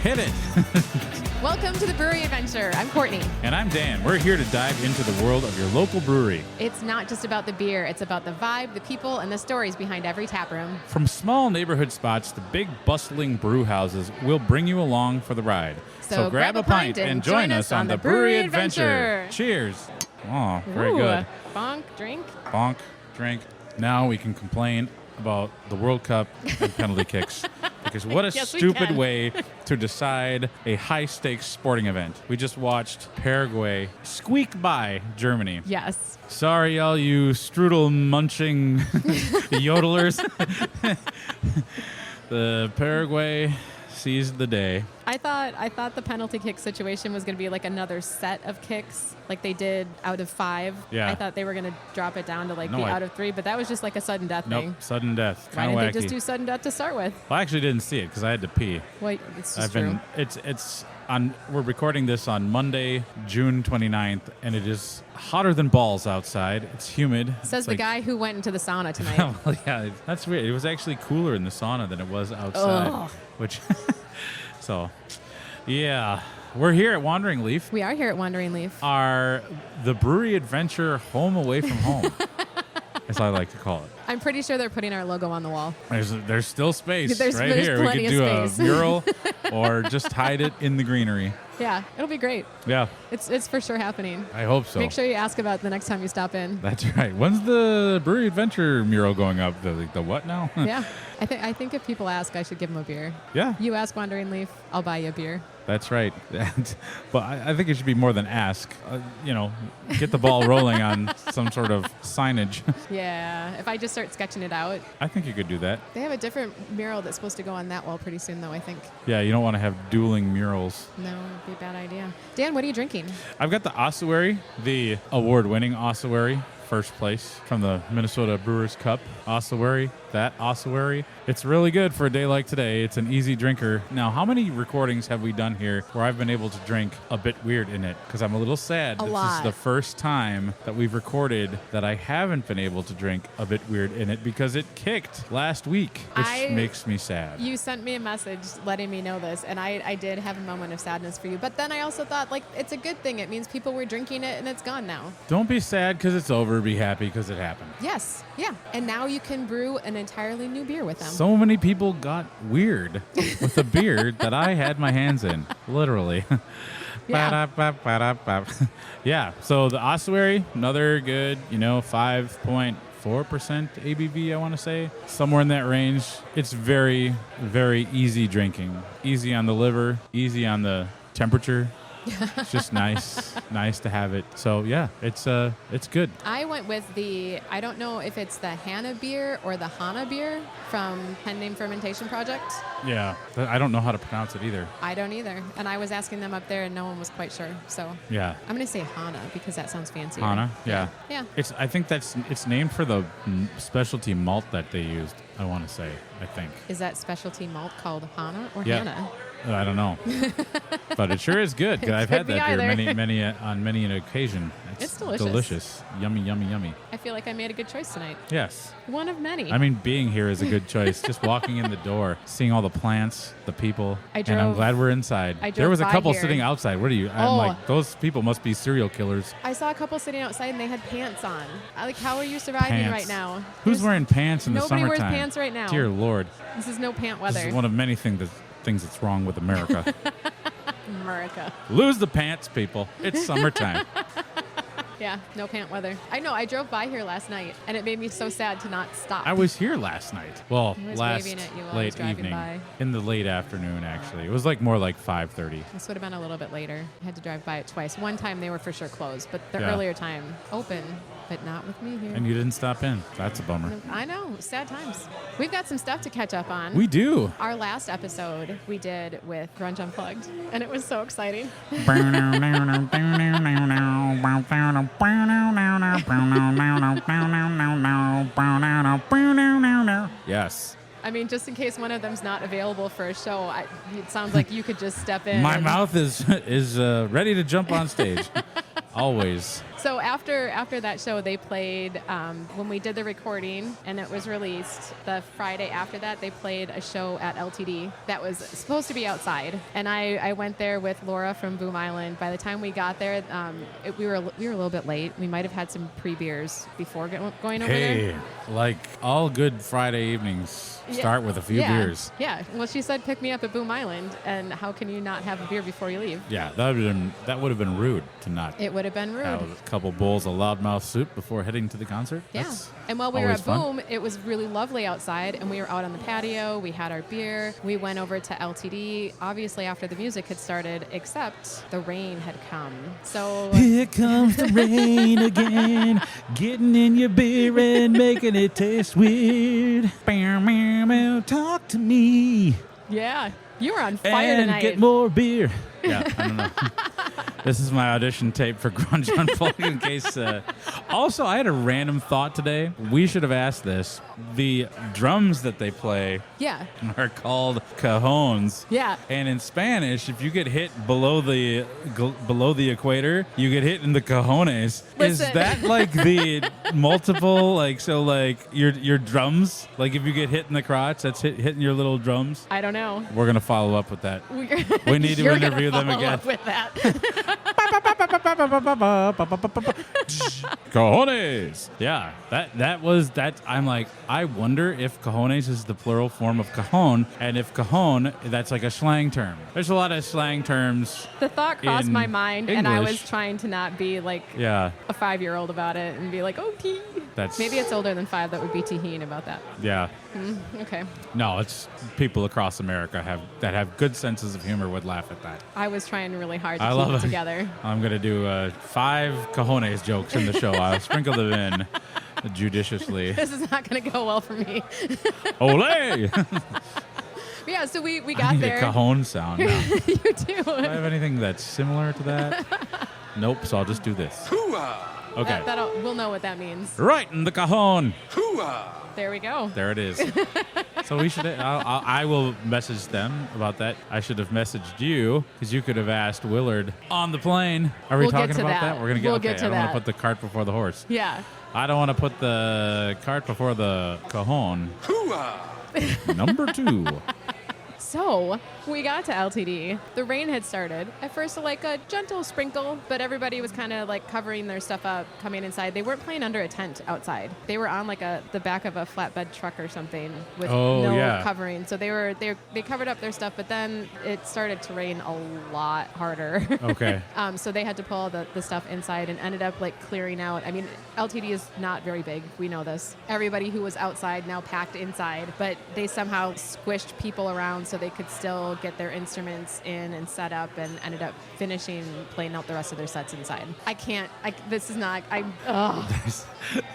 Hit it. Welcome to the Brewery Adventure. I'm Courtney. And I'm Dan. We're here to dive into the world of your local brewery. It's not just about the beer. It's about the vibe, the people, and the stories behind every tap room. From small neighborhood spots to big bustling brew houses, we'll bring you along for the ride. So grab a pint and join us on the Brewery Adventure. Cheers. Oh, very Ooh, good. Bonk, drink. Bonk, drink. Now we can complain about the World Cup and penalty kicks. Because what a Yes, we stupid can. way to decide a high-stakes sporting event. We just watched Paraguay squeak by Germany. Yes. Sorry, all you strudel-munching yodelers. The Paraguay seized the day. I thought the penalty kick situation was going to be like another set of kicks, like they did out of 5. Yeah. I thought they were going to drop it down to No, out of 3, but that was just like a sudden death Nope, thing. sudden death. Why Kind of didn't wacky. they just do sudden death to start with? Well, I actually didn't see it because I had to pee. Well, it's just true. It's on. We're recording this on Monday, June 29th, and it is hotter than balls outside. It's humid. Says It's the like- guy who went into the sauna tonight. Well, yeah, that's weird. It was actually cooler in the sauna than it was outside. Ugh. Which, so, yeah, we're here at Wandering Leaf. We are here at Wandering Leaf. The Brewery Adventure home away from home, as I like to call it. I'm pretty sure they're putting our logo on the wall. There's still space There's right here. We plenty could do of a space. mural or just hide it in the greenery. Yeah, it'll be great. Yeah, It's for sure happening. I hope so. Make sure you ask about it the next time you stop in. That's right. When's the Brewery Adventure mural going up? The what now? Yeah, I think if people ask, I should give them a beer. Yeah, You ask Wandering Leaf, I'll buy you a beer. that's right. But I think it should be more than ask. Get the ball rolling on some sort of signage. Yeah, if I just start sketching it out. I think you could do that. They have a different mural that's supposed to go on that wall pretty soon, though, I think. Yeah, you don't want to have dueling murals. No, it'd be a bad idea. Dan, what are you drinking? I've got the Ossuary, the award-winning Ossuary, first place from the Minnesota Brewers Cup. Ossuary, that Ossuary. It's really good for a day like today. It's an easy drinker. Now, how many recordings have we done here where I've been able to drink a bit weird in it? Because I'm a little sad. A This lot. is the first time that we've recorded that I haven't been able to drink a bit weird in it because it kicked last week, which makes me sad. You sent me a message letting me know this, and I did have a moment of sadness for you. But then I also thought, it's a good thing. It means people were drinking it, and it's gone now. Don't be sad because it's over. Be happy because it happened. Yes, yeah. And now you can brew an entirely new beer with them. So many people got weird with the beer that I had my hands in, literally. Yeah. Ba-da-ba-ba-da-ba. Yeah, so the Ossuary, another good, 5.4% ABV, I want to say. Somewhere in that range. It's very, very easy drinking. Easy on the liver, easy on the temperature. It's just nice to have it. So yeah, it's good. I went with I don't know if it's the Hana beer or the Hana beer from Pen Name Fermentation Project. Yeah, I don't know how to pronounce it either. I don't either. And I was asking them up there and no one was quite sure. So Yeah, I'm going to say Hana because that sounds fancy. Hana. Yeah. Yeah. I think it's named for the specialty malt that they used. I want to say. I think. Is that specialty malt called Hana or Yeah. Hana? I don't know, but it sure is good. 'Cause I've could had be that beer either. on many an occasion. It's delicious. Delicious. Yummy, yummy, yummy. I feel like I made a good choice tonight. Yes. One of many. I mean, being here is a good choice. Just walking in the door, seeing all the plants, the people, and I'm drove- glad we're inside. I There drove was a by couple here. sitting outside. What are you? I'm Oh. like, those people must be serial killers. I saw a couple sitting outside and they had pants on. How are you surviving Pants. right now? Who's wearing pants in the Nobody summertime? wears pants right now. Dear Lord. This is no pant This weather. is one of many things that's wrong with America. America. Lose the pants, people. It's summertime. Yeah, no pant weather. I know. I drove by here last night and it made me so sad to not stop. I was here last night. Well, I was last waving at you while I late was driving evening. by. In the late afternoon, actually. It was more like 5:30. This would have been a little bit later. I had to drive by it twice. One time they were for sure closed, but the Yeah. earlier time open, but not with me here. And you didn't stop in. That's a bummer. I know. Sad times. We've got some stuff to catch up on. We do. Our last episode we did with Grunge Unplugged, and it was so exciting. Yes. I mean, just in case one of them's not available for a show, it sounds like you could just step in. My and- mouth is ready to jump on stage. Always. So after that show, they played, when we did the recording and it was released, the Friday after that, they played a show at LTD that was supposed to be outside. And I went there with Laura from Boom Island. By the time we got there, we were a little bit late. We might have had some pre-beers before going over there. Hey, like all good Friday evenings start with a few beers. Yeah. Well, she said pick me up at Boom Island, and how can you not have a beer before you leave? Yeah, that would have been rude to not. It would have been rude. Have a couple bowls of loudmouth soup before heading to the concert. Yeah. That's and while we were always at fun. Boom, it was really lovely outside, and we were out on the patio. We had our beer. We went over to LTD, obviously after the music had started, except the rain had come. So here comes the rain again, getting in your beer and making it taste weird. Talk to me. yeah, you were on fire and tonight. get more beer. Yeah, I don't know. This is my audition tape for Grunge Unplugged in case. Also, I had a random thought today. We should have asked this. The drums that they play Yeah. are called cajones. Yeah. And in Spanish, if you get hit below the equator, you get hit in the cojones. Listen. Is that like the multiple, like, so like your drums? Like if you get hit in the crotch, that's hitting your little drums? I don't know. We're going to follow up with that. We need to You're interview gonna them follow again. up with that. Cojones. Yeah, that was that. I'm like, I wonder if cojones is the plural form of cajon, and if cajon, that's like a slang term. There's a lot of slang terms. The thought crossed In my mind, and I was English. trying to not be like Yeah, a 5-year-old about it and be like, oh, tee. that's Maybe it's older than 5 that would be teeheen about that. Yeah, Okay. no, it's people across America that have good senses of humor would laugh at that. I was trying really hard to I keep love it it. together. I'm gonna do 5 cojones jokes in the show. I'll sprinkle them in judiciously. This is not going to go well for me. Ole! But yeah, so we I got need there. a cajon sound now. You do. Do I have anything that's similar to that? Nope, so I'll just do this. Okay. We'll know what that means. Right in the cajon. There we go. There it is. So we should. I will message them about that. I should have messaged you because you could have asked Willard on the plane. Are we We'll get talking to about that. that? We're gonna get. We'll Okay. get to I don't want that. to put the cart before the horse. Yeah. I don't want to put the cart before the cajon. Number 2. So we got to LTD. The rain had started. At first, like a gentle sprinkle, but everybody was kind of like covering their stuff up, coming inside. They weren't playing under a tent outside. They were on like the back of a flatbed truck or something with no covering. So they covered up their stuff, but then it started to rain a lot harder. Okay. So they had to pull the stuff inside and ended up like clearing out. I mean, LTD is not very big. We know this. Everybody who was outside now packed inside, but they somehow squished people around so they could still get their instruments in and set up, and ended up playing out the rest of their sets inside. This is not, ugh.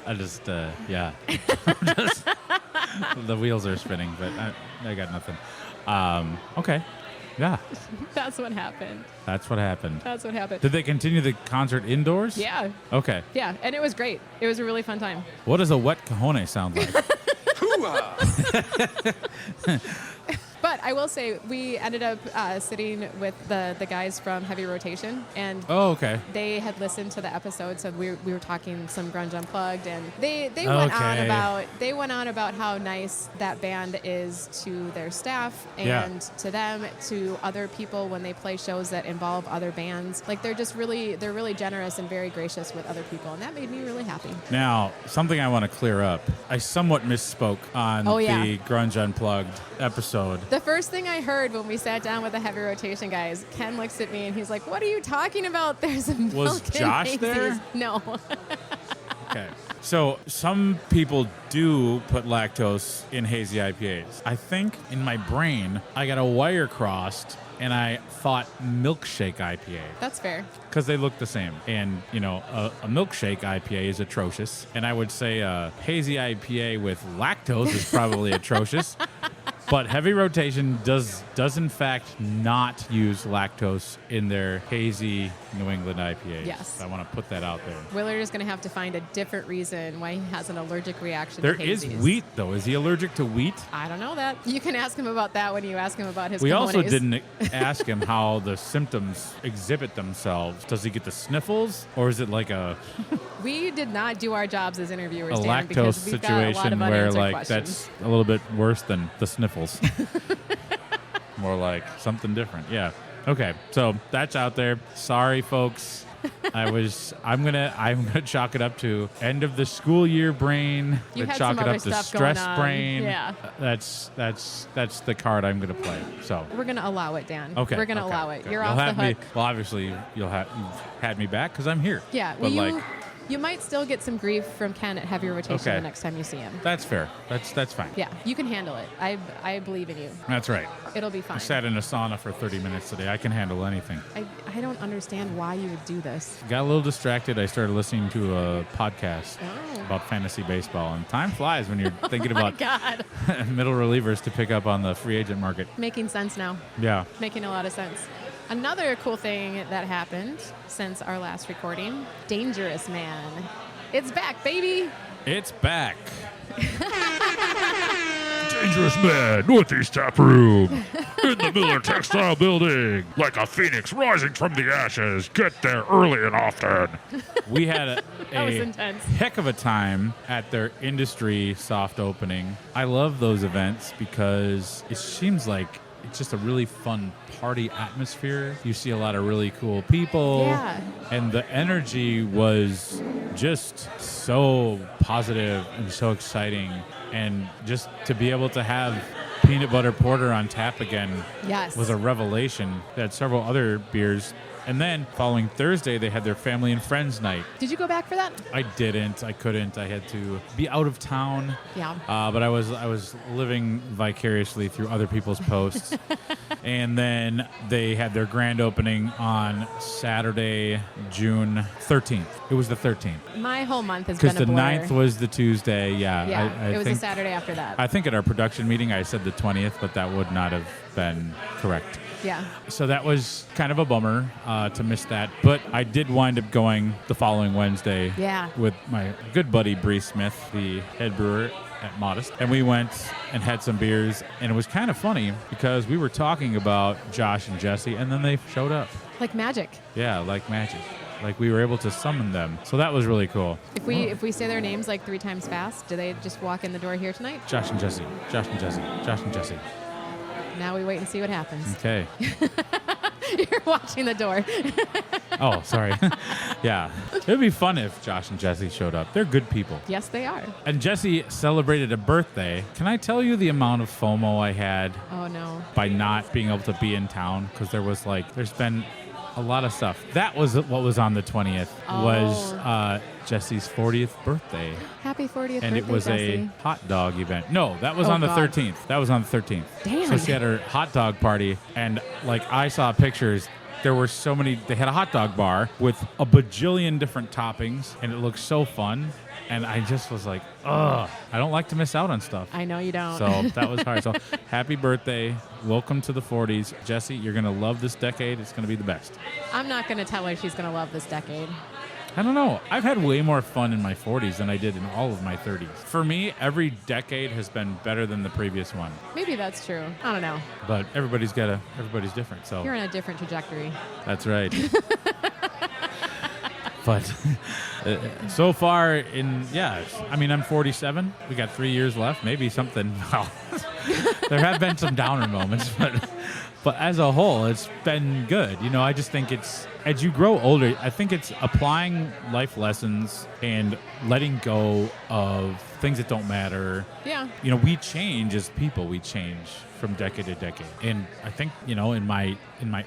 I just, yeah. Just, the wheels are spinning, but I got nothing. Okay. Yeah. That's what happened. That's what happened. That's what happened. Did they continue the concert indoors? Yeah. Okay. Yeah. And it was great. It was a really fun time. What does a wet cajone sound like? But I will say we ended up sitting with the guys from Heavy Rotation, and Oh, okay. they had listened to the episode, so we were talking some Grunge Unplugged, and they went on about how nice that band is to their staff and to them, to other people when they play shows that involve other bands. Like they're really generous and very gracious with other people, and that made me really happy. Now, something I want to clear up. I somewhat misspoke on the Grunge Unplugged episode. The first thing I heard when we sat down with the Heavy Rotation guys, Ken looks at me and he's like, "What are you talking about? There's a milk Was in Josh Macy's." there? No. Okay. So some people do put lactose in hazy IPAs. I think in my brain, I got a wire crossed and I thought milkshake IPA. That's fair. Because they look the same. And, you know, a milkshake IPA is atrocious. And I would say a hazy IPA with lactose is probably atrocious. But Heavy Rotation does in fact not use lactose in their hazy New England IPAs. Yes. I want to put that out there. Willard is going to have to find a different reason why he has an allergic reaction There to is hazies. wheat, though. Is he allergic to wheat? I don't know that. You can ask him about that when you ask him about his We also cojones. didn't ask him how the symptoms exhibit themselves. Does he get the sniffles, or is it like a We did not do our jobs as interviewers, Dan, lactose because we've got a lot situation of where unanswered like questions. that's a little bit worse than the sniffles? More like something different. Yeah. Okay. So that's out there. Sorry, folks. I'm gonna chalk it up to end of the school year brain. You had chalk some it other up to stuff stress going on. brain. Yeah. That's the card I'm gonna play. So We're going to allow it, Dan. okay. We're going to okay, allow it. good. You're You'll off the have hook. me. Well, obviously you've had me back because I'm here. Yeah. But Well, you might still get some grief from Ken at Heavy Rotation Okay. the next time you see him. That's fair. That's fine. Yeah, you can handle it. I believe in you. That's right. It'll be I fine. sat in a sauna for 30 minutes today. I can handle anything. I don't understand why you would do this. Got a little distracted. I started listening to a podcast Oh. about fantasy baseball, and time flies when you're thinking My about God. middle relievers to pick up on the free agent market. Making sense now. Yeah. Making a lot of sense. Another cool thing that happened since our last recording, Dangerous Man. It's back, baby. It's back. Dangerous Man, Northeast Tap Room, in the Miller Textile Building, like a phoenix rising from the ashes. Get there early and often. We had That was a intense. heck of a time at their industry soft opening. I love those events because it seems like it's just a really fun party atmosphere. You see a lot of really cool people. Yeah. And the energy was just so positive and so exciting. And just to be able to have peanut butter porter on tap again Yes. was a revelation. They had several other beers. And then following Thursday, they had their family and friends night. Did you go back for that? I didn't. I couldn't. I had to be out of town. Yeah. But I was living vicariously through other people's posts. And then they had their grand opening on Saturday, June 13th. It was the 13th. My whole month has Because been a the blur. 9th was the Tuesday. Yeah. Yeah, I it was think, a Saturday after that. I think at our production meeting, I said the 20th, but that would not have been correct. Yeah. So that was kind of a bummer to miss that. But I did wind up going the following Wednesday Yeah. with my good buddy Bree Smith, the head brewer at Modest. And we went and had some beers. And it was kind of funny because we were talking about Josh and Jesse, and then they showed up. Like magic. Yeah, like magic. Like we were able to summon them. So that was really cool. If we say their names like 3 times fast, do they just walk in the door here tonight? Josh and Jesse. Josh and Jesse. Josh and Jesse. Now we wait and see what happens. Okay. You're watching the door. Oh, sorry. Yeah. It would be fun if Josh and Jesse showed up. They're good people. Yes, they are. And Jesse celebrated a birthday. Can I tell you the amount of FOMO I had Oh, no. by not being able to be in town? Because there's been a lot of stuff. That was what was on the 20th, was Jesse's 40th birthday. Happy 40th And birthday, it was Jesse. a hot dog event. No, that was Oh, on the God. 13th. That was on the 13th. Damn. So she had her hot dog party, and like I saw pictures. There were so many. They had a hot dog bar with a bajillion different toppings, and it looked so fun. And I just was like, ugh, I don't like to miss out on stuff. I know you don't. So that was hard. So happy birthday. Welcome to the 40s. Jesse, you're going to love this decade. It's going to be the best. I'm not going to tell her she's going to love this decade. I don't know. I've had way more fun in my 40s than I did in all of my 30s. For me, every decade has been better than the previous one. Maybe that's true. I don't know. But everybody's different. So You're on a different trajectory. that's right. But so far I'm 47. We got 3 years left. Maybe something. Well, there have been some downer moments, but as a whole, it's been good. I just think it's, as you grow older, I think it's applying life lessons and letting go of things that don't matter. Yeah. We change as people. We change from decade to decade. And I think, in my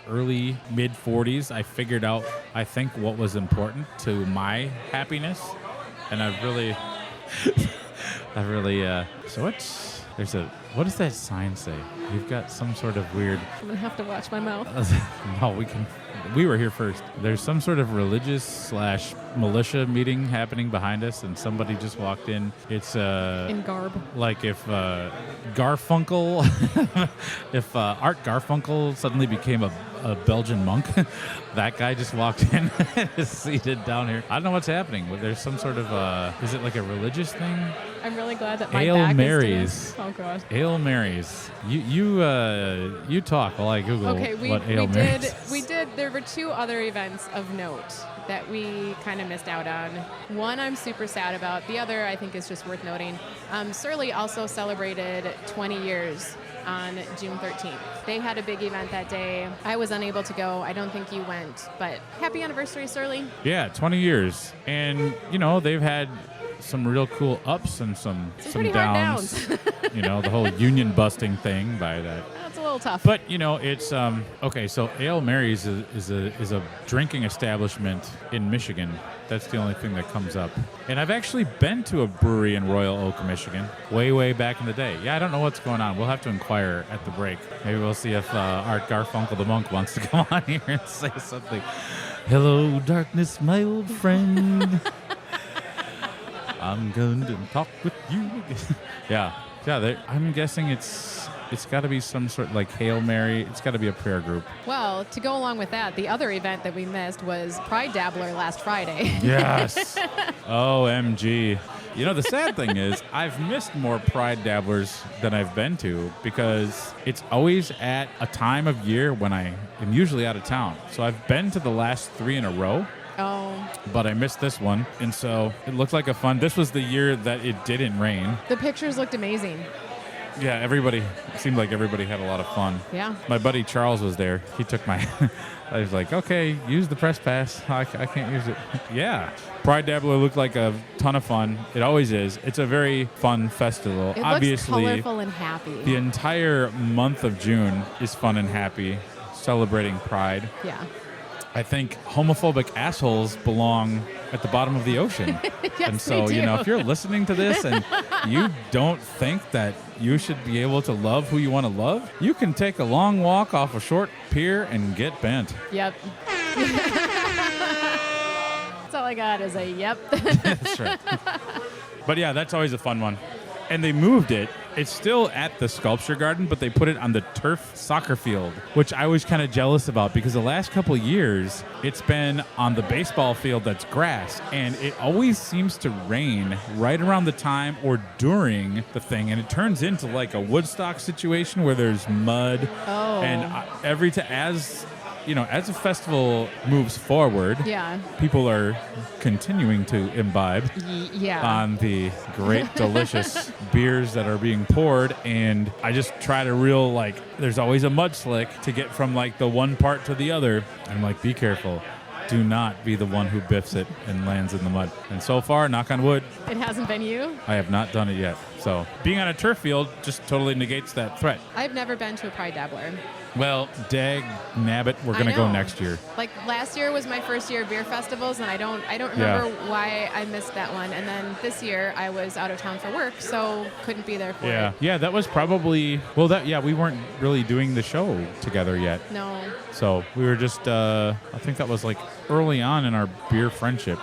early mid 40s, I figured out, I think, what was important to my happiness. And I've really so there's a What does that sign say? You've got some sort of weird. I'm gonna have to watch my mouth. No, we can. We were here first. There's some sort of religious/militia meeting happening behind us, and somebody just walked in. It's In garb. like if Garfunkel, if Art Garfunkel suddenly became a Belgian monk, that guy just walked in and is seated down here. I don't know what's happening, but there's some sort of is it like a religious thing? I'm really glad that my Hail back Marys. is doing. Oh god. Hail Marys. You talk while I Google Okay, what Hail Marys is. we did. There were 2 other events of note that we kind of missed out on. One I'm super sad about. The other I think is just worth noting. Surly also celebrated 20 years on June 13th. They had a big event that day. I was unable to go. I don't think you went, but happy anniversary, Surly. Yeah, 20 years. And, they've had some real cool ups and some pretty hard downs. The whole union busting thing by that. That's a little tough. But, it's, okay, so Ale Mary's is a drinking establishment in Michigan. That's the only thing that comes up. And I've actually been to a brewery in Royal Oak, Michigan, way back in the day. Yeah, I don't know what's going on. We'll have to inquire at the break. Maybe we'll see if Art Garfunkel the monk wants to come on here and say something. Hello, darkness, my old friend. I'm going to talk with you. Yeah. I'm guessing it's got to be some sort of like Hail Mary. It's got to be a prayer group. Well, to go along with that, the other event that we missed was Pride Dabbler last Friday. Yes. OMG. The sad thing is I've missed more Pride Dabblers than I've been to because it's always at a time of year when I am usually out of town. So I've been to the last 3 in a row. Oh. But I missed this one. And so it looked like a fun. This was the year that it didn't rain. The pictures looked amazing. Yeah, it seemed like everybody had a lot of fun. Yeah. My buddy Charles was there. He took my, I was like, okay, use the press pass. I can't use it. Yeah. Pride Dabbler looked like a ton of fun. It always is. It's a very fun festival. It Obviously, looks colorful and happy. The entire month of June is fun and happy, celebrating Pride. Yeah. I think homophobic assholes belong at the bottom of the ocean. Yes, and so, they do. if you're listening to this and you don't think that you should be able to love who you want to love, you can take a long walk off a short pier and get bent. Yep. That's all I got is a yep. That's right. But yeah, that's always a fun one. And they moved it. It's still at the sculpture garden, but they put it on the turf soccer field, which I was kind of jealous about because the last couple years, it's been on the baseball field that's grass. And it always seems to rain right around the time or during the thing. And it turns into like a Woodstock situation where there's mud. Oh. And as the festival moves forward, Yeah. people are continuing to imbibe Yeah. on the great, delicious beers that are being poured. And I just try to there's always a mud slick to get from like the one part to the other. I'm like, be careful. Do not be the one who biffs it and lands in the mud. And so far, knock on wood, It hasn't been you? I have not done it yet. So being on a turf field just totally negates that threat. I've never been to a Pride Dabbler. Well, dag nabbit, we're going to go next year. Like last year was my first year of beer festivals, and I don't remember why I missed that one. And then this year I was out of town for work, so couldn't be there for it. Yeah, that was probably we weren't really doing the show together yet. No. So we were just I think that was like early on in our beer friendship.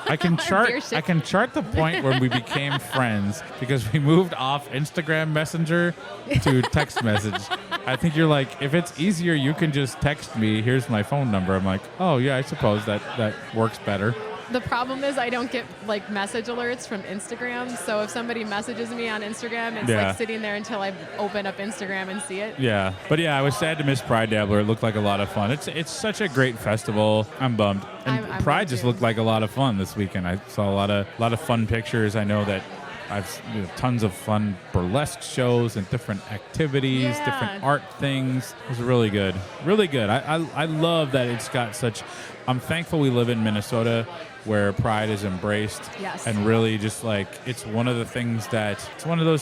I can chart the point when we became friends because we moved off Instagram Messenger to text message. I think you're like, if it's easier, you can just text me. Here's my phone number. I'm like, oh yeah, I suppose that works better. The problem is I don't get like message alerts from Instagram. So if somebody messages me on Instagram, it's like sitting there until I open up Instagram and see it. Yeah. But yeah, I was sad to miss Pride Dabbler. It looked like a lot of fun. It's such a great festival. I'm bummed. And I'm Pride just looked like a lot of fun this weekend. I saw a lot of fun pictures. I know that I've tons of fun burlesque shows and different activities, different art things. It was really good. Really good. I love that it's got such... I'm thankful we live in Minnesota where Pride is embraced. Yes. And really just like, it's one of those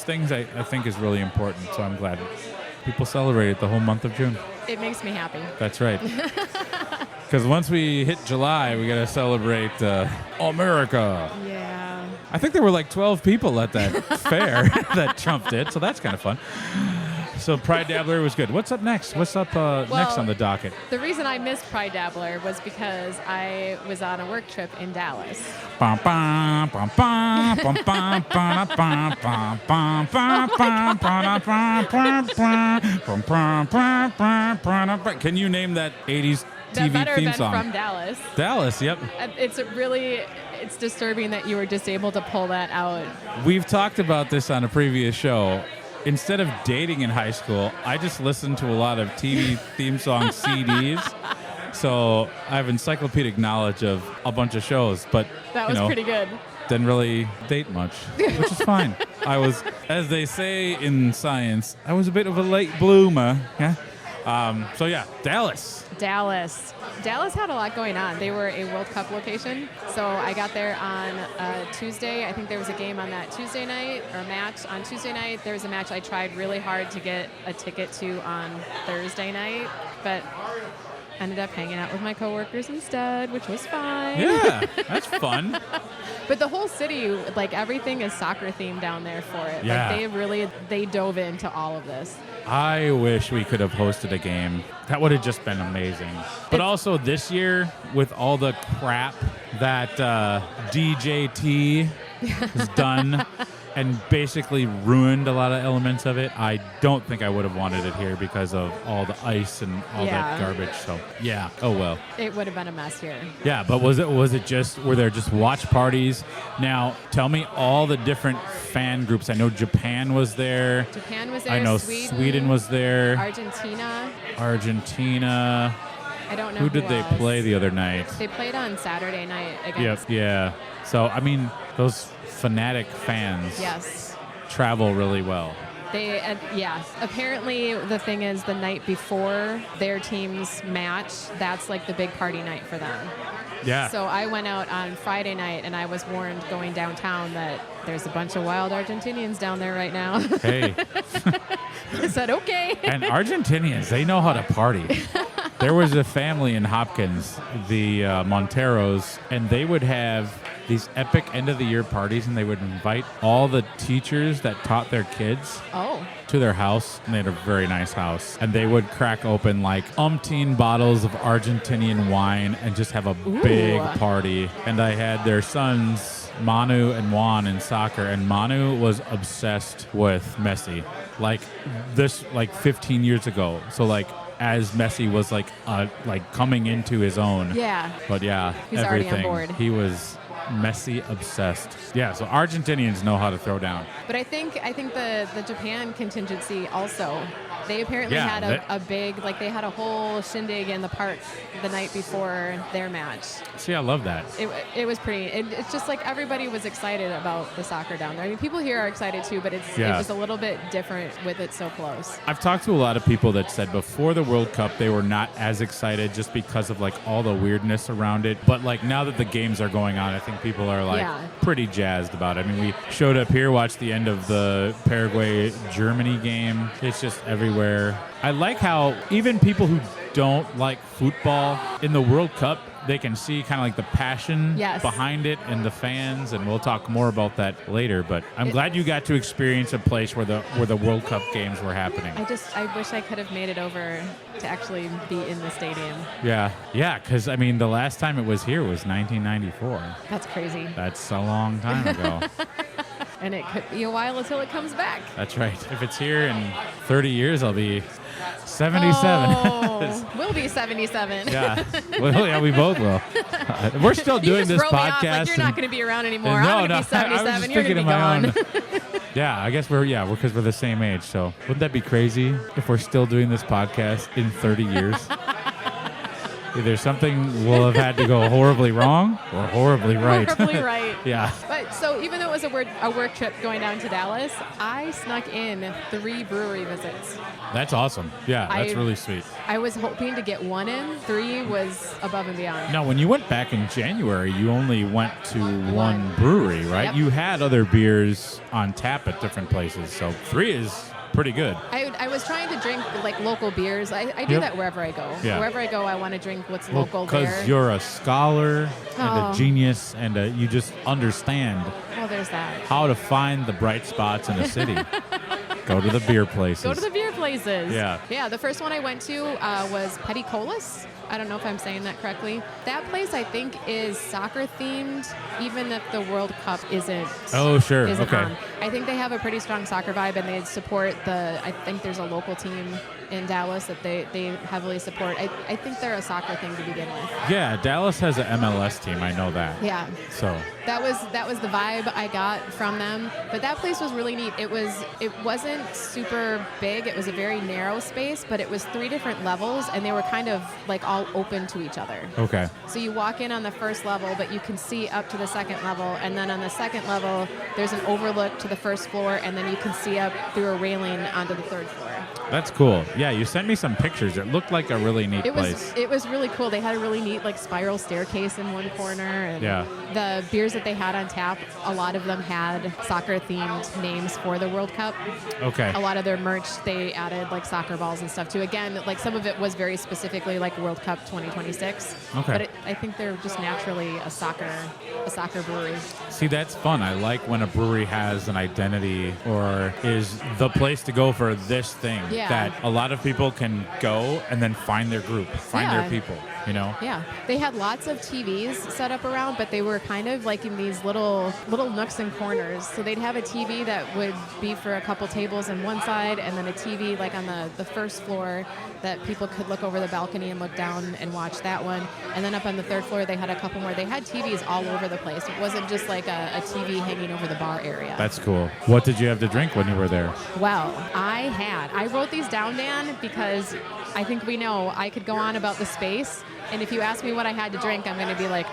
things I think is really important. So I'm glad people celebrate it the whole month of June. It makes me happy. That's right. Because once we hit July, we got to celebrate America. Yeah. I think there were like 12 people at that fair that jumped it, so that's kind of fun. So Pride Dabbler was good. What's up next? What's up next on the docket? The reason I missed Pride Dabbler was because I was on a work trip in Dallas. Can you name that 80s That TV better theme been song? from Dallas. Dallas, yep. It's disturbing that you were just able to pull that out. We've talked about this on a previous show. Instead of dating in high school, I just listened to a lot of TV theme song CDs. So I have encyclopedic knowledge of a bunch of shows, but That was pretty good. didn't really date much, which is fine. I was, as they say in science, I was a bit of a late bloomer. Yeah. So yeah, Dallas. Dallas had a lot going on. They were a World Cup location. So I got there on Tuesday. I think there was a game on that Tuesday night, or a match on Tuesday night. There was a match I tried really hard to get a ticket to on Thursday night, but ended up hanging out with my coworkers instead, which was fine. Yeah, that's fun. But the whole city, like everything is soccer themed down there for it. Yeah. Like they dove into all of this. I wish we could have hosted a game. That would have just been amazing. But also this year, with all the crap that DJT has done and basically ruined a lot of elements of it, I don't think I would have wanted it here because of all the ice and all that garbage. So yeah, oh well. It would have been a mess here. Yeah, but were there just watch parties? Now tell me all the different fan groups. I know Japan was there. I know Sweden was there. Argentina. I don't know Who did they else. play the other night? They played on Saturday night against. Yep. Yeah. So I mean, those fanatic fans travel really well. Apparently the thing is the night before their team's match, that's like the big party night for them. Yeah. So I went out on Friday night and I was warned going downtown that there's a bunch of wild Argentinians down there right now. Hey. I said, okay. And Argentinians, they know how to party. There was a family in Hopkins, the Monteros, and they would have these epic end-of-the-year parties, and they would invite all the teachers that taught their kids to their house, and they had a very nice house. And they would crack open like umpteen bottles of Argentinian wine and just have a big party. And I had their sons, Manu and Juan, in soccer, and Manu was obsessed with Messi. Like 15 years ago. So like as Messi was like coming into his own. Yeah. But yeah, he's everything. already on board. He was Messi obsessed. Yeah, so Argentinians know how to throw down. But I think the Japan contingency also, they apparently had a big, like they had a whole shindig in the park the night before their match. See, I love that. It was pretty, it's just like everybody was excited about the soccer down there. I mean, people here are excited too, but it was a little bit different with it so close. I've talked to a lot of people that said before the World Cup they were not as excited just because of like all the weirdness around it. But like now that the games are going on, I think people are like pretty jazzed about it. I mean, we showed up here, watched the end of the Paraguay-Germany game. It's just everywhere. I like how even people who don't like football in the World Cup, they can see kind of like the passion behind it and the fans, and we'll talk more about that later. But I'm glad you got to experience a place where the World Cup games were happening. I wish I could have made it over to actually be in the stadium. Yeah, because I mean the last time it was here was 1994. That's crazy. That's a long time ago. And it could be a while until it comes back. That's right. If it's here in 30 years, I'll be 77. Oh, we'll be 77. Yeah. Well, yeah, we both will. We're still doing this wrote me podcast. off like you're not going to be around anymore. No, I'm going to be 77. You're going to be gone. Yeah, I guess because we're the same age. So wouldn't that be crazy if we're still doing this podcast in 30 years? Either something will have had to go horribly wrong or horribly right. Horribly right. Yeah. But so even though it was a work trip going down to Dallas, I snuck in 3 brewery visits. That's awesome. Yeah, that's really sweet. I was hoping to get 1 in. 3 was above and beyond. Now, when you went back in January, you only went to one brewery, right? Yep. You had other beers on tap at different places, so 3 is pretty good. I was trying to drink like local beers. I do Yep. that wherever I go. Yeah. Wherever I go, I want to drink what's local Because there. you're a scholar and Oh. a genius, and you just understand Oh, there's that. how to find the bright spots in a city. Go to the beer places. Go to the beer places. Yeah. Yeah, the first one I went to was Petty Colas. I don't know if I'm saying that correctly. That place, I think, is soccer themed, even if the World Cup isn't. Oh, sure. Isn't Okay. on. I think they have a pretty strong soccer vibe, and they support I think there's a local team in Dallas that they heavily support. I think they're a soccer thing to begin with. Yeah, Dallas has an MLS team. I know that. Yeah. So That was the vibe I got from them. But that place was really neat. It wasn't super big. It was a very narrow space, but it was 3 different levels, and they were kind of like all open to each other. okay. So you walk in on the first level, but you can see up to the second level, and then on the second level, there's an overlook to the first floor, and then you can see up through a railing onto the third floor. That's cool. Yeah, you sent me some pictures. It looked like a really neat place. It was really cool. They had a really neat like spiral staircase in one corner, and Yeah. the beers that they had on tap, a lot of them had soccer themed names for the World Cup. Okay. A lot of their merch, they added like soccer balls and stuff too. Again, like some of it was very specifically like World Cup 2026. Okay. But I think they're just naturally a soccer brewery. See, that's fun. I like when a brewery has an identity or is the place to go for this thing. Yeah. That a lot of people can go and then find their group, find Yeah. their people, you know? Yeah, they had lots of TVs set up around, but they were kind of like in these little nooks and corners. So they'd have a TV that would be for a couple tables on one side, and then a TV like on the first floor that people could look over the balcony and look down and watch that one. And then up on the third floor, they had a couple more. They had TVs all over the place. It wasn't just like a TV hanging over the bar area. That's cool. What did you have to drink when you were there? Well, I wrote these down, Dan, because I think we know I could go on about the space. And if you ask me what I had to drink, I'm going to be like,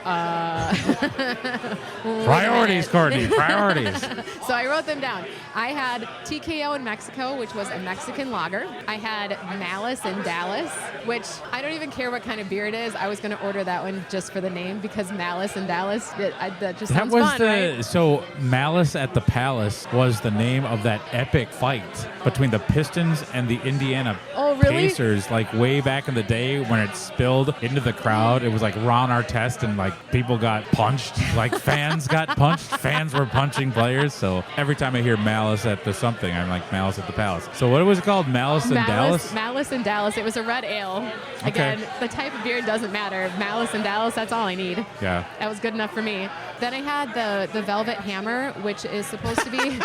Priorities, Courtney, priorities. So I wrote them down. I had TKO in Mexico, which was a Mexican lager. I had Malice in Dallas, which I don't even care what kind of beer it is. I was going to order that one just for the name because Malice in Dallas, that just sounds fun, right? So Malice at the Palace was the name of that epic fight between the Pistons and the Indiana Oh, really? Pacers, like way back in the day when it spilled into the crowd. It was like Ron Artest and like people got punched, like fans got punched. Fans were punching players. So every time I hear Malice at the something, I'm like Malice at the Palace. So what was it called? Malice in Dallas? Malice in Dallas. It was a red ale. Again, the type of beer doesn't matter. Malice in Dallas, that's all I need. Yeah. That was good enough for me. Then I had the Velvet Hammer, which is supposed to be...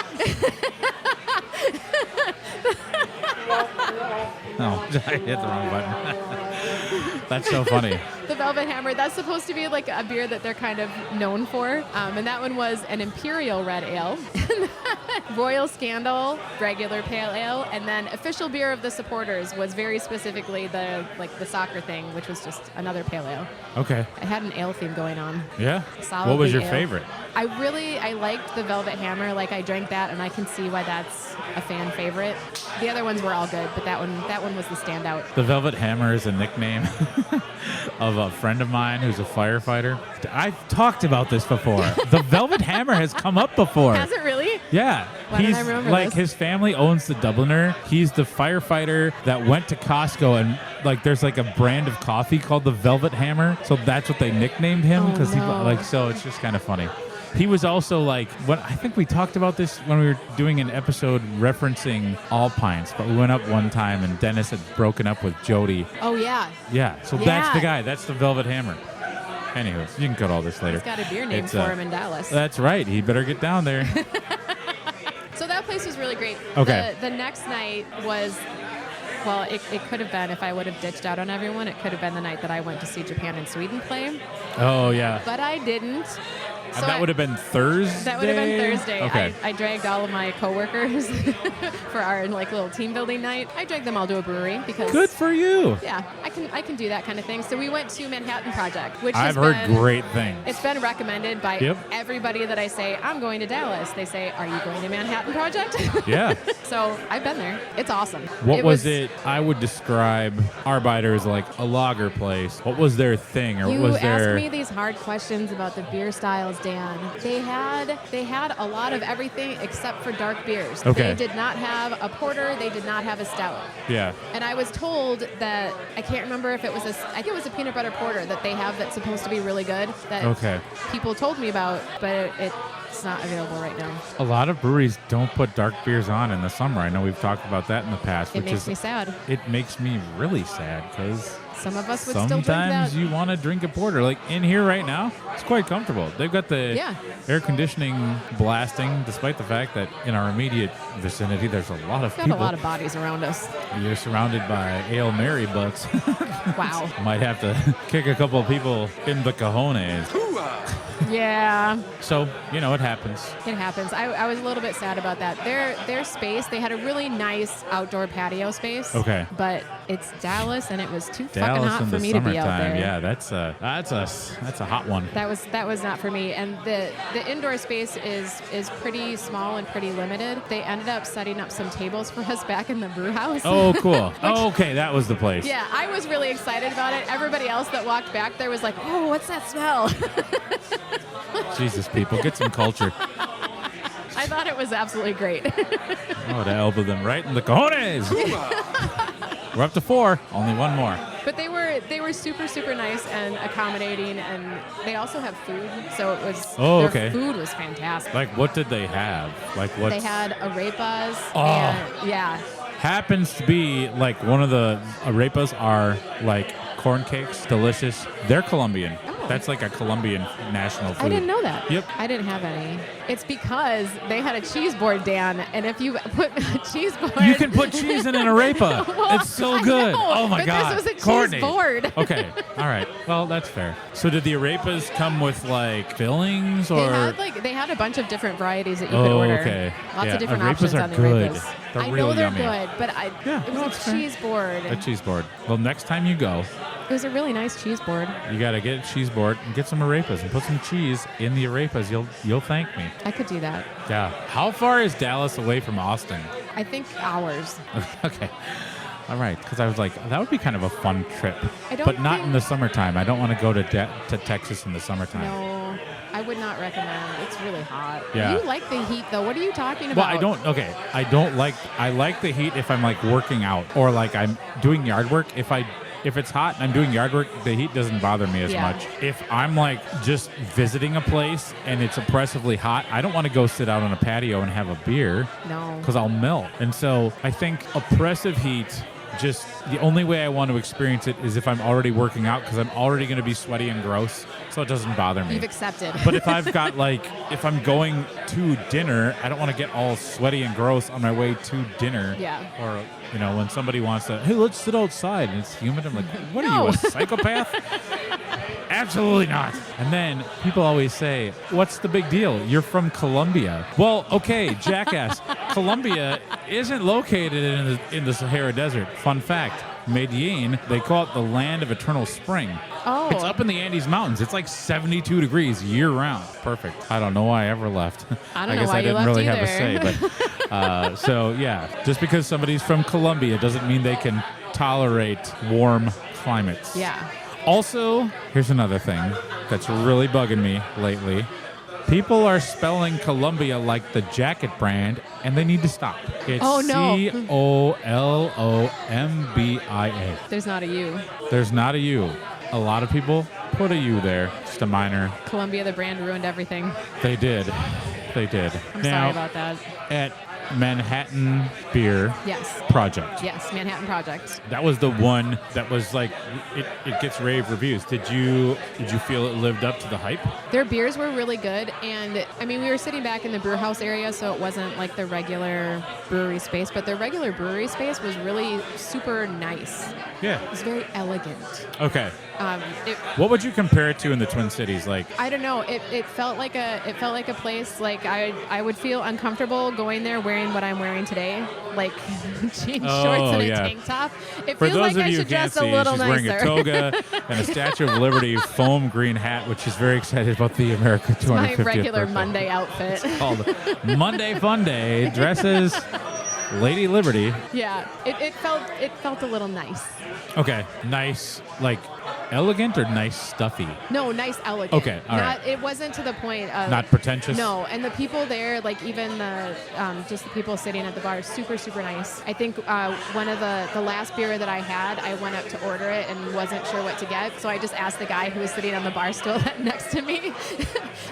No, I hit the wrong button. That's so funny. The Velvet Hammer, that's supposed to be like a beer that they're kind of known for. And that one was an Imperial Red Ale, Royal Scandal, regular Pale Ale, and then official beer of the supporters was very specifically the soccer thing, which was just another Pale Ale. Okay. I had an ale theme going on. Yeah? Solidly What was your ale. favorite? I liked the Velvet Hammer. Like I drank that, and I can see why that's a fan favorite. The other ones were all good, but that one was the standout. The Velvet Hammer is a nickname of a friend of mine who's a firefighter. I've talked about this before. The Velvet Hammer has come up before. Has it really? Yeah. Why don't I remember like this? his family owns the Dubliner. He's the firefighter that went to Costco and like there's like a brand of coffee called the Velvet Hammer. So that's what they nicknamed him Oh, because no. so it's just kind of funny. He was also like, I think we talked about this when we were doing an episode referencing Alpines, but we went up one time and Dennis had broken up with Jody. Oh yeah. Yeah, so Yeah. that's the guy. That's the Velvet Hammer. Anyways, you can cut all this later. He's got a beer named It's, for him in Dallas. That's right. He better get down there. So that place was really great. Okay. The next night was, well, it could have been, if I would have ditched out on everyone, it could have been the night that I went to see Japan and Sweden play. Oh, yeah. But I didn't. And that would have been Thursday? That would have been Thursday. Okay. I dragged all of my coworkers for our like little team building night. I dragged them all to a brewery because Good for you. yeah, I can do that kind of thing. So we went to Manhattan Project, which I've has heard been, great things. It's been recommended by Yep. everybody that I say I'm going to Dallas. They say, "Are you going to Manhattan Project?" Yeah. So I've been there. It's awesome. What was it? I would describe Arbiter as like a lager place. What was their thing, or You what was ask their? me these hard questions about the beer styles, Dan. They had a lot of everything except for dark beers. Okay. They did not have a porter. They did not have a stout. Yeah. And I was told that, I can't remember if it was I think it was a peanut butter porter that they have that's supposed to be really good that people told me about, but it's not available right now. A lot of breweries don't put dark beers on in the summer. I know we've talked about that in the past. It makes me sad. It makes me really sad because some of us would still drink that. Sometimes you want to drink a porter. Like in here right now, it's quite comfortable. They've got the air conditioning blasting, despite the fact that in our immediate vicinity, there's a lot of people. Got a lot of bodies around us. You're surrounded by Ale Mary butts. Wow. Might have to kick a couple of people in the cojones. Yeah. So, it happens. It happens. I was a little bit sad about that. Their space, they had a really nice outdoor patio space. Okay. But it's Dallas, and it was too fucking hot for me to be out there. Yeah, that's a hot one. That was not for me. And the indoor space is pretty small and pretty limited. They ended up setting up some tables for us back in the brew house. Oh, cool. Okay, that was the place. Yeah, I was really excited about it. Everybody else that walked back there was like, "Oh, what's that smell?" Jesus, people, get some culture. I thought it was absolutely great. To elbow them right in the cojones. We're up to 4. Only one more. But they were super, super nice and accommodating, and they also have food. So it was their food was fantastic. Like, what did they have? Like, what? They had arepas. Oh. And, yeah. Happens to be like one of the arepas are like corn cakes, delicious. They're Colombian. Oh. That's like a Colombian national food. I didn't know that. Yep. I didn't have any. It's because they had a cheese board, Dan, and if you put a cheese board... You can put cheese in an arepa. Well, it's so good. Oh, my but God. This was a cheese Courtney. board. Okay. All right. Well, that's fair. So did the arepas come with, like, fillings or... They had a bunch of different varieties that you could order. Okay. Lots of different arepas options are on the good. arepas. They're I real know they're yummy. good, but it was a cheese board. A cheese board. Well, next time you go... It was a really nice cheese board. You got to get a cheese board and get some arepas and put some cheese in the arepas. You'll thank me. I could do that. Yeah. How far is Dallas away from Austin? I think hours. Okay. All right. Because I was like, that would be kind of a fun trip. But not think- in the summertime. I don't want to go to Texas in the summertime. No, I would not recommend. It's really hot. Yeah. You like the heat, though. What are you talking Well, about? I like the heat if I'm like working out or like I'm doing yard work. If it's hot and I'm doing yard work, the heat doesn't bother me as much. If I'm like just visiting a place and it's oppressively hot, I don't want to go sit out on a patio and have a beer. No. Because I'll melt. And so I think oppressive heat, just the only way I want to experience it is if I'm already working out because I'm already going to be sweaty and gross. So it doesn't bother me. You've accepted. But if I've got if I'm going to dinner, I don't want to get all sweaty and gross on my way to dinner. Yeah. Or, when somebody wants to, hey, let's sit outside and it's humid. I'm like, what are you, a psychopath? Absolutely not. And then people always say, what's the big deal? You're from Colombia. Well, okay, jackass. Colombia isn't located in the Sahara Desert. Fun fact. Medellin, they call it the land of eternal spring. Oh. It's up in the Andes Mountains. It's like 72 degrees year round. Perfect. I don't know why I ever left. I don't guess know why I you didn't left really either. have a say. But so yeah, just because somebody's from Colombia doesn't mean they can tolerate warm climates. Yeah. Also, here's another thing that's really bugging me lately. People are spelling Columbia like the jacket brand, and they need to stop. It's Colombia. There's not a U. There's not a U. A lot of people put a U there. Just a minor. Columbia, the brand, ruined everything. They did. They did. I'm now, sorry about that. At Manhattan Bier Yes. Project. Yes, Manhattan Project. That was the one that was like it gets rave reviews. Did you feel it lived up to the hype? Their beers were really good, and I mean, we were sitting back in the brew house area, so it wasn't like the regular brewery space, but their regular brewery space was really super nice. Yeah. It was very elegant. Okay. It, What would you compare it to in the Twin Cities? Like, I don't know. It felt like a place like I would feel uncomfortable going there wearing what I'm wearing today, like jean shorts and a tank top. It For feels those like of I you who should can't dress a see, little she's nicer. wearing a toga and a Statue of Liberty foam green hat, which is very excited about the America 250th My regular birthday. Monday outfit. It's called Monday Fun Day. Dresses Lady Liberty. Yeah, it felt a little nice. Okay, nice. Like elegant or nice stuffy? No, nice, elegant. Okay, all right. It wasn't to the point of Not pretentious? No, and the people there, like even the just the people sitting at the bar, super, super nice. I think one of the last beer that I had, I went up to order it and wasn't sure what to get, so I just asked the guy who was sitting on the bar stool next to me,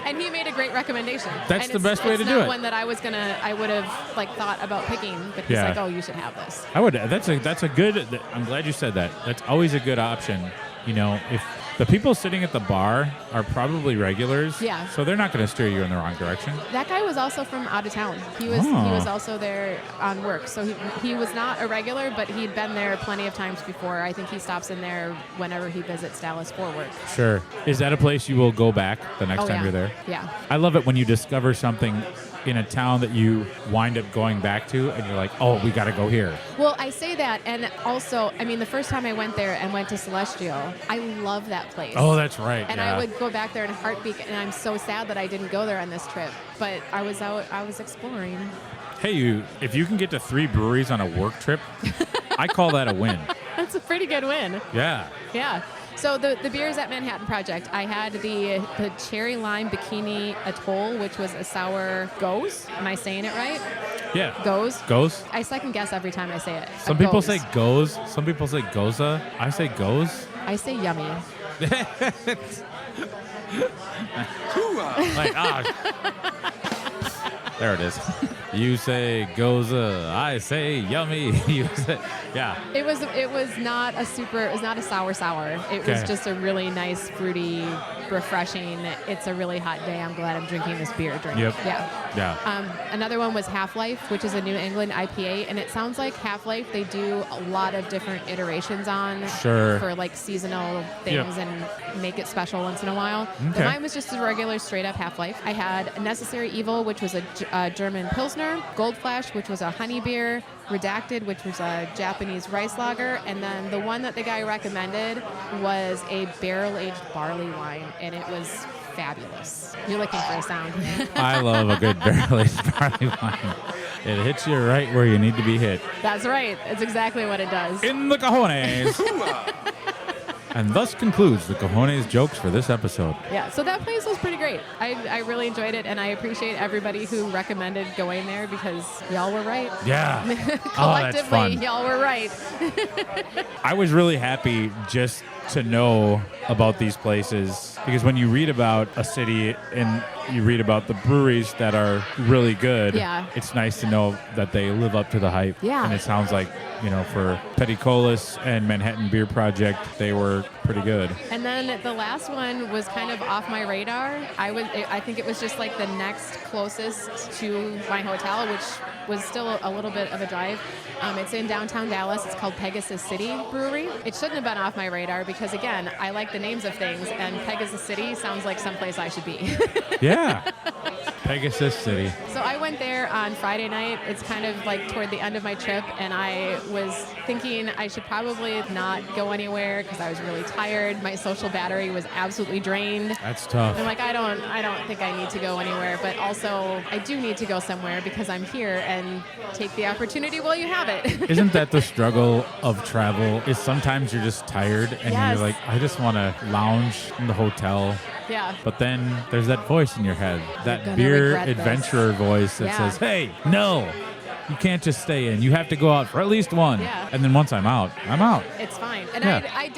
and he made a great recommendation. That's and the best way to do It's not it. one that I would have like thought about picking, but he's Yeah. like, oh, you should have this. I would. That's a good. I'm glad you said that. That's always a good option. You know, if the people sitting at the bar are probably regulars, Yeah. so they're not going to steer you in the wrong direction. That guy was also from out of town. He was also there on work. So he was not a regular, but he'd been there plenty of times before. I think he stops in there whenever he visits Dallas for work. Sure. Is that a place you will go back the next time yeah. you're there? Yeah. I love it when you discover something in a town that you wind up going back to, and you're like, oh, we got to go here. Well, I say that, and also, I mean, the first time I went there and went to Celestial, I love that place. Oh, that's right. And yeah. I would go back there in a heartbeat, and I'm so sad that I didn't go there on this trip. But I was exploring. Hey, if you can get to 3 breweries on a work trip, I call that a win. That's a pretty good win. Yeah. Yeah. So the beers at Manhattan Project, I had the Cherry Lime Bikini Atoll, which was a sour goes. Am I saying it right? Yeah. Goes. Goes? I second guess every time I say it. Some people say goes. Some people say goza. I say goes. I say yummy. Like, there it is. You say goza. I say yummy. You say, yeah. It was not a sour. It was Okay. just a really nice, fruity, refreshing. It's a really hot day. I'm glad I'm drinking this beer drink. Yep. Yeah. Yeah. Another one was Half Life, which is a New England IPA, and it sounds like Half Life they do a lot of different iterations on Sure. for like seasonal things and make it special once in a while. Okay. But mine was just a regular straight up Half Life. I had Necessary Evil, which was a German Pilsner, Gold Flash, which was a honey beer, Redacted, which was a Japanese rice lager, and then the one that the guy recommended was a barrel-aged barley wine, and it was fabulous. You're looking for a sound. I love a good barrel-aged barley wine. It hits you right where you need to be hit. That's right. It's exactly what it does. In the cojones. And thus concludes the cojones jokes for this episode. Yeah, so that place was pretty great. I really enjoyed it, and I appreciate everybody who recommended going there because y'all were right. Yeah. Collectively, Oh, that's fun. y'all were right. I was really happy just to know about these places because when you read about a city and you read about the breweries that are really good, Yeah. it's nice to know that they live up to the hype. Yeah. And it sounds like, you know, for Petty Colas and Manhattan Beer Project, they were pretty good. And then the last one was kind of off my radar. I think it was just like the next closest to my hotel, which was still a little bit of a drive. It's in downtown Dallas. It's called Pegasus City Brewery. It shouldn't have been off my radar because, again, I like the names of things, and Pegasus City sounds like someplace I should be. Yeah. Pegasus City. So I went there on Friday night. It's kind of like toward the end of my trip, and I was thinking I should probably not go anywhere because I was really tired. My social battery was absolutely drained. That's tough. I'm like, I don't think I need to go anywhere, but also I do need to go somewhere because I'm here, and take the opportunity while you have it. Isn't that the struggle of travel? Is sometimes you're just tired and Yes. you're like, I just want to lounge in the hotel. Yeah. But then there's that voice in your head, that gonna beer regret this. adventurer voice that Yeah. says, hey, no, you can't just stay in. You have to go out for at least one. Yeah. And then once I'm out, I'm out. It's fine. And Yeah. I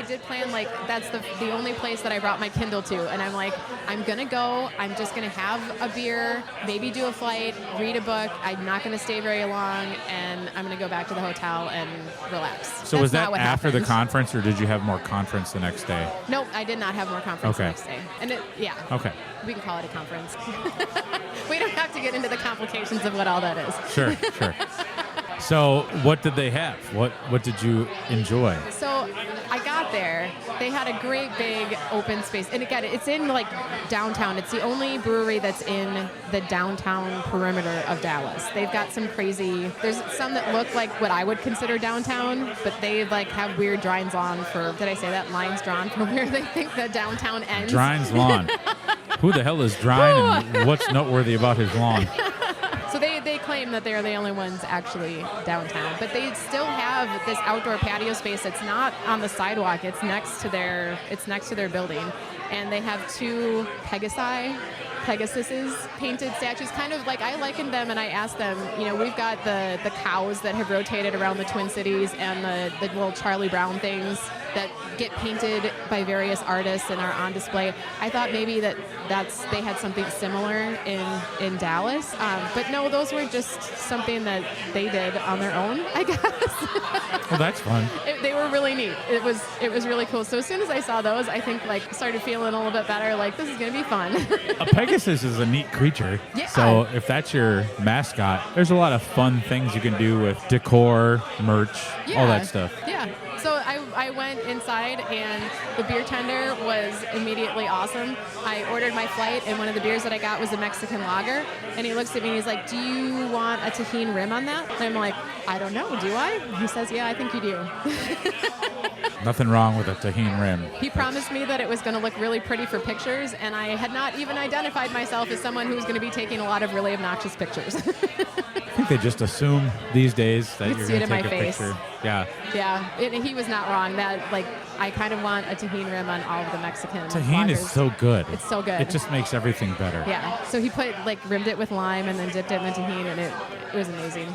did plan, like, that's the only place that I brought my Kindle to. And I'm like, I'm going to go. I'm just going to have a beer, maybe do a flight, read a book. I'm not going to stay very long. And I'm going to go back to the hotel and relax. So That's was that not what after the happened. conference, or did you have more conference the next day? Nope, I did not have more conference Okay. the next day. And yeah, Okay. we can call it a conference. We don't have to get into the complications of what all that is. Sure, sure. So what did they have? What did you enjoy? So I got there. They had a great big open space. And again, it's in like downtown. It's the only brewery that's in the downtown perimeter of Dallas. They've got some crazy, there's some that look like what I would consider downtown, but they like have weird drawings on for, did I say that? Lines drawn for where they think the downtown ends. Drine's lawn. Who the hell is Drine and what's noteworthy about his lawn? So they claim shame that they're the only ones actually downtown. But they still have this outdoor patio space that's not on the sidewalk. It's next to their building, and they have 2 Pegasuses painted statues, kind of like I likened them, and I asked them, we've got the cows that have rotated around the Twin Cities and the little Charlie Brown things that get painted by various artists and are on display. I thought maybe they had something similar in Dallas, but no, those were just something that they did on their own, I guess. Well, that's fun. They were really neat. It was really cool. So as soon as I saw those, I think started feeling a little bit better. Like, this is gonna be fun. A Pegasus is a neat creature. Yeah. So if that's your mascot, there's a lot of fun things you can do with decor, merch, all that stuff. Yeah. So I went inside, and the beer tender was immediately awesome. I ordered my flight, and one of the beers that I got was a Mexican lager. And he looks at me and he's like, "Do you want a Tajín rim on that?" And I'm like, "I don't know. Do I?" He says, "Yeah, I think you do." Nothing wrong with a Tajín rim. He promised me that it was going to look really pretty for pictures, and I had not even identified myself as someone who was going to be taking a lot of really obnoxious pictures. I think they just assume these days that you're going to take a picture. Yeah. Yeah, and he was not wrong. That I kind of want a Tajín rim on all of the Mexican Tajín lagers. is so good. It's so good. It just makes everything better. Yeah. So he rimmed it with lime and then dipped it in the Tajín, and it was amazing.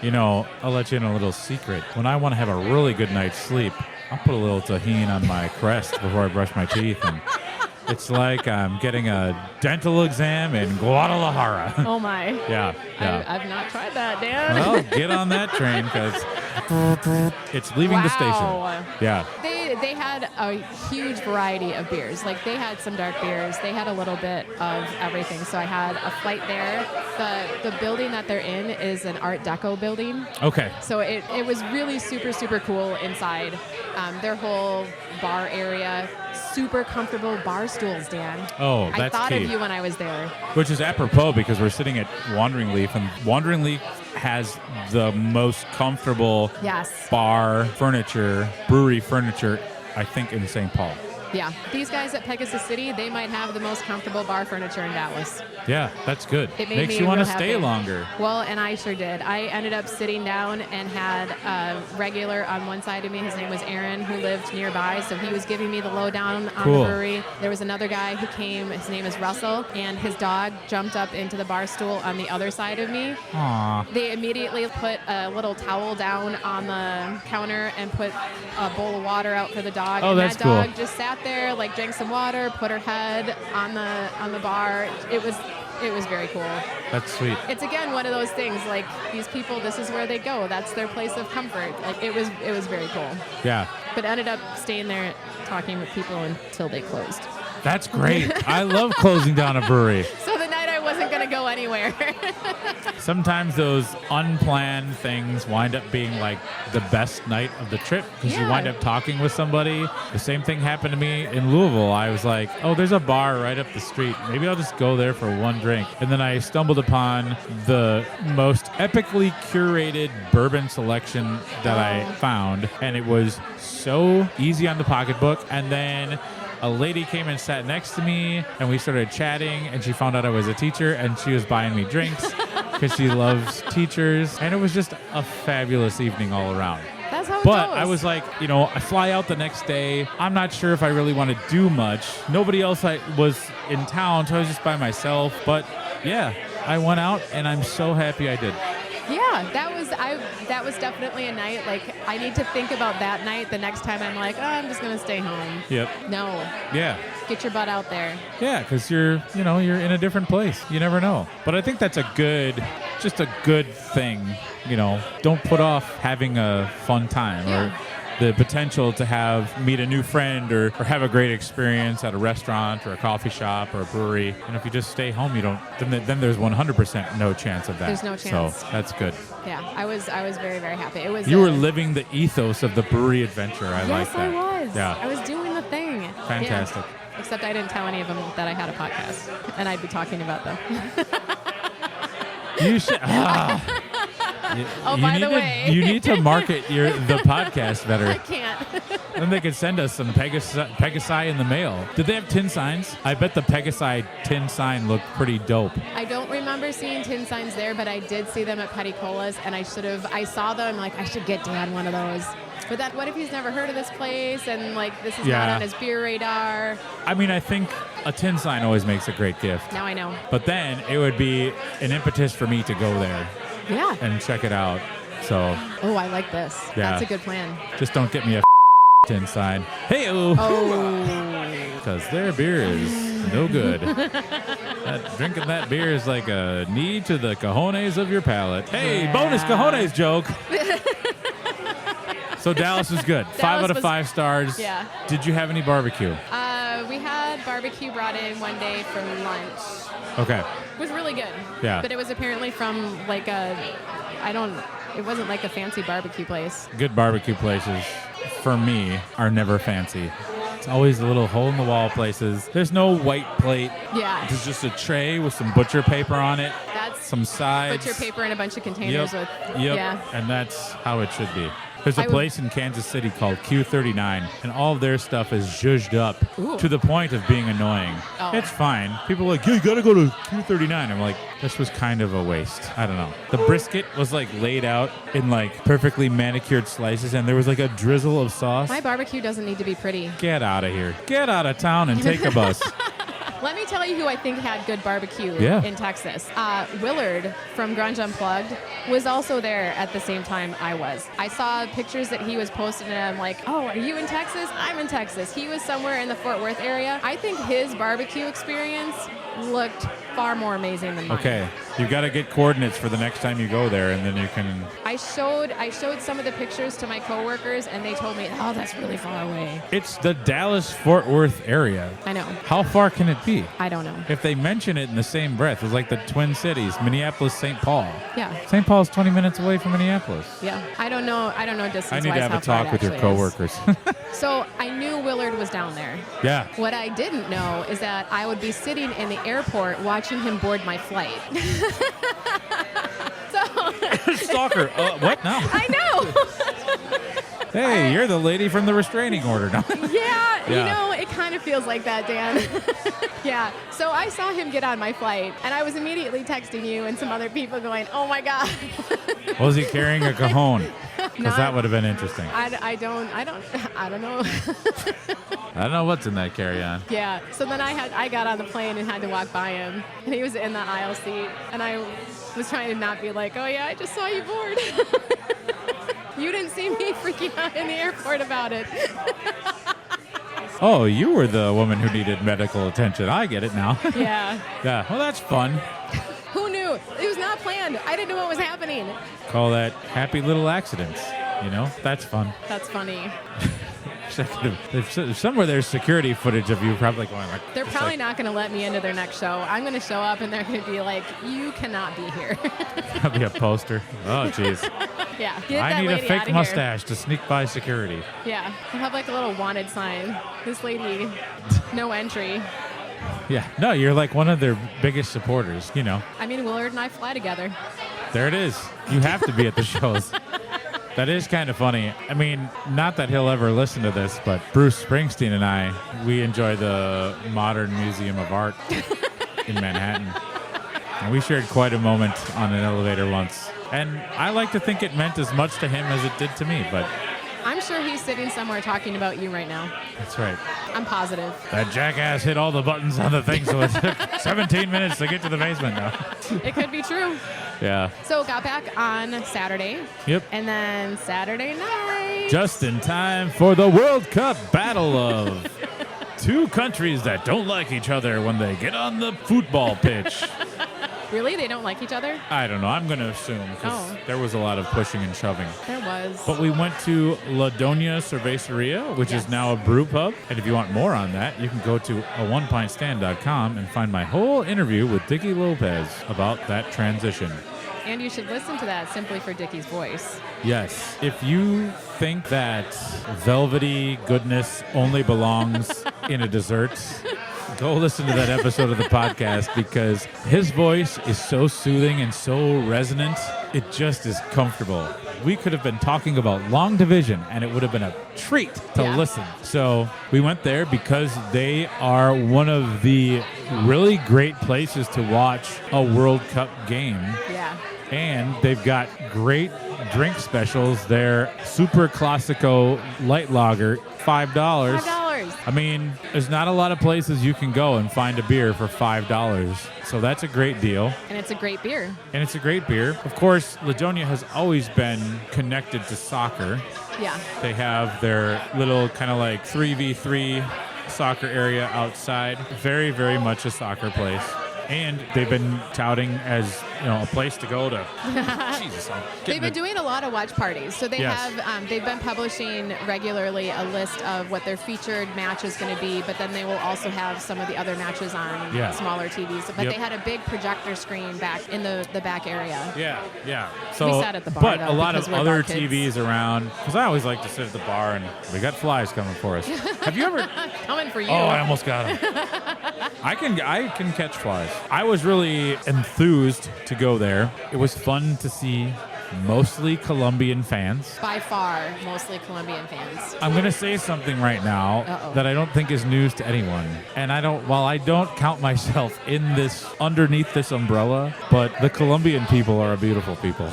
I'll let you in a little secret. When I want to have a really good night's sleep, I'll put a little Tajín on my crest before I brush my teeth, and it's like I'm getting a dental exam in Guadalajara. Oh my. Yeah. I've not tried that, Dan. Well, get on that train because it's leaving the station. Yeah. They had a huge variety of beers. Like, they had some dark beers. They had a little bit of everything. So I had a flight there. The building that they're in is an Art Deco building. Okay. So it was really super, super cool inside. Their whole bar area, super comfortable bar stools, Dan. Oh, that's I thought key. of you when I was there. Which is apropos because we're sitting at Wandering Leaf, and Wandering Leaf has the most comfortable bar furniture, brewery furniture, I think, in St. Paul. Yeah. These guys at Pegasus City, they might have the most comfortable bar furniture in Dallas. Yeah, that's good. It made Makes me you want to real stay happy. longer. Well, and I sure did. I ended up sitting down and had a regular on one side of me. His name was Aaron, who lived nearby, so he was giving me the lowdown on the brewery. There was another guy who came. His name is Russell, and his dog jumped up into the bar stool on the other side of me. Aww. They immediately put a little towel down on the counter and put a bowl of water out for the dog. Oh, and that's that dog cool. just sat there, drank some water, put her head on the bar. It was very cool. That's sweet. It's again one of those things, like, these people, this is where they go. That's their place of comfort. Like, it was very cool. Yeah. But ended up staying there talking with people until they closed. That's great. I love closing down a brewery. So the night I wasn't going to go anywhere. Sometimes those unplanned things wind up being like the best night of the trip because you wind up talking with somebody. The same thing happened to me in Louisville. I was like, oh, there's a bar right up the street. Maybe I'll just go there for one drink. And then I stumbled upon the most epically curated bourbon selection that I found. And it was so easy on the pocketbook. And then a lady came and sat next to me, and we started chatting, and she found out I was a teacher, and she was buying me drinks because she loves teachers. And it was just a fabulous evening all around. That's how it But goes. I was like, I fly out the next day. I'm not sure if I really want to do much. Nobody else was in town, so I was just by myself. But yeah, I went out, and I'm so happy I did. Yeah, that was definitely a night. Like, I need to think about that night the next time I'm like, oh, I'm just gonna stay home. Yep. No. Yeah. Get your butt out there. Yeah, because you're in a different place. You never know. But I think that's just a good thing. Don't put off having a fun time or the potential to meet a new friend or have a great experience at a restaurant or a coffee shop or a brewery. And if you just stay home, then there's 100% no chance of that. There's no chance. So that's good. Yeah, I was very, very happy. It was. You were living the ethos of the Brewery Adventure. I like that. Yes, I was. Yeah. I was doing the thing. Fantastic. Yeah. Except I didn't tell any of them that I had a podcast, and I'd be talking about them. You should. By the way. You need to market the podcast better. I can't. Then they could send us some Pegasi in the mail. Did they have tin signs? I bet the Pegasi tin sign looked pretty dope. I don't remember seeing tin signs there, but I did see them at Petty Cola's, and I saw them, like, I should get Dad one of those. But then what if he's never heard of this place, and, like, this is not on his beer radar? I mean, I think a tin sign always makes a great gift. Now I know. But then it would be an impetus for me to go there. Yeah. And check it out. So. Oh, I like this. Yeah. That's a good plan. Just don't get me a tin sign. Hey-o. Oh. Because their beer is no good. Drinking that beer is like a knee to the cojones of your palate. Hey, bonus cojones joke. So Dallas was good. 5 out of 5 stars. Yeah. Did you have any barbecue? We had barbecue brought in one day for lunch. Okay. It was really good. Yeah. But it was apparently from like it wasn't like a fancy barbecue place. Good barbecue places, for me, are never fancy. It's always the little hole-in-the-wall places. There's no white plate. Yeah. There's just a tray with some butcher paper on it. That's some sides. butcher paper and a bunch of containers with. Yep. Yeah. And that's how it should be. There's a place in Kansas City called Q39, and all of their stuff is zhuzhed up to the point of being annoying. Oh. It's fine. People are like, you gotta go to Q39. I'm like, this was kind of a waste. I don't know. The brisket was like laid out in like perfectly manicured slices, and there was like a drizzle of sauce. My barbecue doesn't need to be pretty. Get out of here. Get out of town and take a bus. Let me tell you who I think had good barbecue in Texas. Willard from Grunge Unplugged was also there at the same time I was. I saw pictures that he was posting, and I'm like, oh, are you in Texas? I'm in Texas. He was somewhere in the Fort Worth area. I think his barbecue experience looked far more amazing than mine. Okay, you got to get coordinates for the next time you go there, and then you can. I showed some of the pictures to my coworkers, and they told me, oh, that's really far away. It's the Dallas-Fort Worth area. I know. How far can it be? I don't know. If they mention it in the same breath, it's like the Twin Cities, Minneapolis, St. Paul. Yeah. St. Paul's 20 minutes away from Minneapolis. Yeah. I don't know distance-wise. I need to have a talk with your coworkers. So I knew Willard was down there. Yeah. What I didn't know is that I would be sitting in the airport watching him board my flight. Stalker. What? No. I know. Hey, you're the lady from the restraining order. No. Yeah, you know, it kind of feels like that, Dan. Yeah. So I saw him get on my flight, and I was immediately texting you and some other people going, oh, my God. Was he carrying a cajon? Because that would have been interesting. I don't know. I don't know what's in that carry-on. Yeah. So then I got on the plane and had to walk by him, and he was in the aisle seat, and I was trying to not be like, oh, yeah, I just saw you board. You didn't see me freaking out in the airport about it. Oh, you were the woman who needed medical attention. I get it now. Yeah. Yeah. Well, that's fun. Who knew? It was not planned. I didn't know what was happening. Call that happy little accidents. You know, that's fun. That's funny. Somewhere there's security footage of you probably going like. They're probably not going to let me into their next show. I'm going to show up and they're going to be like, you cannot be here. That'll be a poster. Oh, jeez. Yeah. I need a fake mustache to sneak by security. Yeah. I'll have like a little wanted sign. This lady, no entry. Yeah. No, you're like one of their biggest supporters, you know. I mean, Willard and I fly together. There it is. You have to be at the shows. That is kind of funny. I mean, not that he'll ever listen to this, but Bruce Springsteen and I, we enjoy the Modern Museum of Art in Manhattan. And we shared quite a moment on an elevator once. And I like to think it meant as much to him as it did to me, but... I'm sure he's sitting somewhere talking about you right now. That's right. I'm positive. That jackass hit all the buttons on the thing, so it took 17 minutes to get to the basement now. It could be true. Yeah. So got back on Saturday. Yep. And then Saturday night. Just in time for the World Cup battle of two countries that don't like each other when they get on the football pitch. Really? They don't like each other? I don't know. I'm going to assume because there was a lot of pushing and shoving. There was. But we went to La Doña Cerveceria, which is now a brew pub. And if you want more on that, you can go to aonepintstand.com and find my whole interview with Dickie Lopez about that transition. And you should listen to that simply for Dickie's voice. Yes. If you think that velvety goodness only belongs in a dessert, Go listen to that episode of the podcast because his voice is so soothing and so resonant. It just is comfortable. We could have been talking about long division and it would have been a treat to listen. So we went there because they are one of the really great places to watch a World Cup game. Yeah. And they've got great drink specials. Their Super Classico Light Lager, $5. $5. I mean, there's not a lot of places you can go and find a beer for $5. So that's a great deal. And it's a great beer. Of course, Ladonia has always been connected to soccer. Yeah. They have their little kind of like 3v3 soccer area outside. Very, very much a soccer place. And they've been touting as, a place to go to. Jesus, they've been doing a lot of watch parties. So they Yes. have, they've been publishing regularly a list of what their featured match is going to be, but then they will also have some of the other matches on smaller TVs. But Yep. they had a big projector screen back in the back area. Yeah. So, We sat at the bar, but though, a lot because of we're other bar kids. TVs around, because I always like to sit at the bar, and we got flies coming for us. Have you ever? Coming for you. Oh, I almost got him. I can catch flies. I was really enthused to go there. It was fun to see mostly Colombian fans. By far, mostly Colombian fans. I'm going to say something right now Uh-oh. that I don't think is news to anyone. And while I don't count myself underneath this umbrella, but the Colombian people are a beautiful people.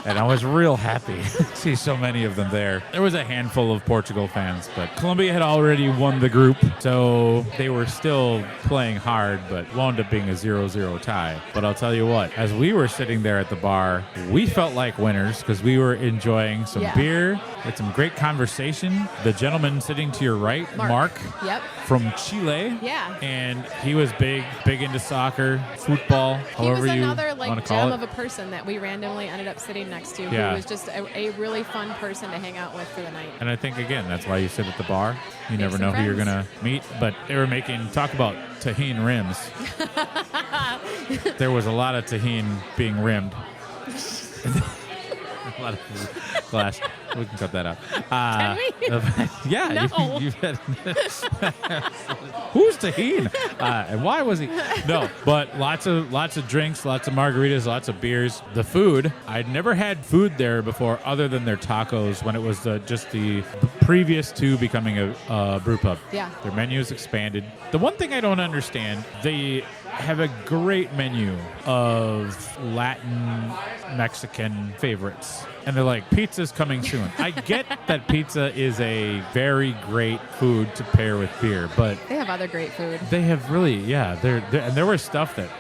And I was real happy to see so many of them there. There was a handful of Portugal fans, but Colombia had already won the group, so they were still playing hard, but wound up being a 0-0 tie. But I'll tell you what, as we were sitting there at the bar, we felt like winners because we were enjoying some beer, had some great conversation. The gentleman sitting to your right, Mark Yep. from Chile. Yeah. And he was big into soccer, football, He was however you another want to gem call it. of a person that we randomly ended up sitting next to, Yeah. who was just a really fun person to hang out with for the night. And I think, again, that's why you sit at the bar. You Make never some know who you're going friends. to meet. But they were talk about tahine rims. There was a lot of tahine being rimmed. A lot of glass. We can cut that out. Can we? Yeah. No. Who's tahine? And why was he? No, but lots of drinks, lots of margaritas, lots of beers. The food, I'd never had food there before other than their tacos when it was just the previous to becoming a brew pub. Yeah. Their menu is expanded. The one thing I don't understand, they have a great menu of Latin, Mexican favorites. And they're like, pizza's coming soon. I get that pizza is a very great food to pair with beer, but They have other great food. they have really, and there was stuff that,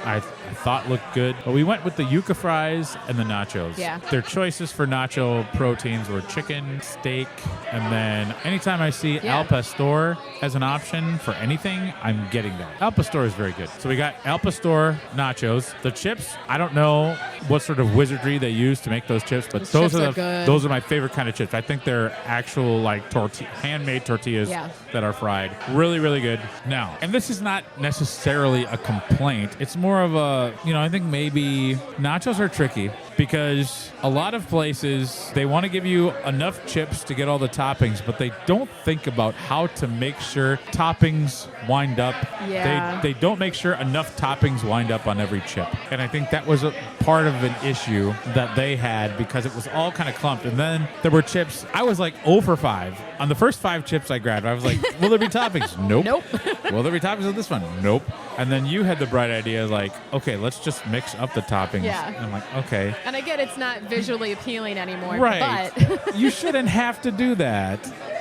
I thought looked good. But we went with the yuca fries and the nachos. Yeah. Their choices for nacho proteins were chicken, steak, and then anytime I see Al Pastor as an option for anything, I'm getting that. Al Pastor is very good. So we got Al Pastor nachos. The chips, I don't know what sort of wizardry they use to make those chips, but Those chips are good. those are my favorite kind of chips. I think they're actual handmade tortillas that are fried. Really, really good. Now, and this is not necessarily a complaint. It's more of a, I think maybe nachos are tricky because a lot of places, they want to give you enough chips to get all the toppings, but they don't think about how to make sure toppings wind up. Yeah. They don't make sure enough toppings wind up on every chip. And I think that was a part of an issue that they had because it was all kind of clumped. And then there were chips. I was like 0 for 5. On the first 5 chips I grabbed, I was like, will there be toppings? Nope. Nope. Will there be toppings on this one? Nope. And then you had the bright idea like, okay, let's just mix up the toppings. Yeah. And I'm like, okay. And I get it's not visually appealing anymore, Right. but You shouldn't have to do that.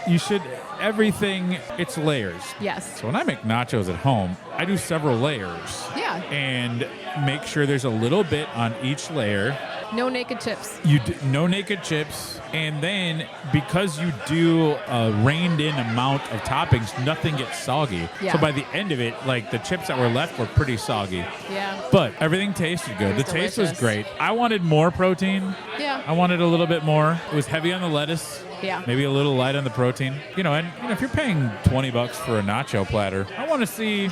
You should, everything, it's layers. yes. So when I make nachos at home, I do several layers. Yeah. And make sure there's a little bit on each layer. No naked chips. No naked chips. And then because you do a reined in amount of toppings, nothing gets soggy. Yeah. So by the end of it, like the chips that were left were pretty soggy. Yeah. But everything tasted good. It was The taste was delicious. great. I wanted more protein. Yeah. I wanted a little bit more. It was heavy on the lettuce. Yeah. Maybe a little light on the protein. If you're paying $20 for a nacho platter, I want to see,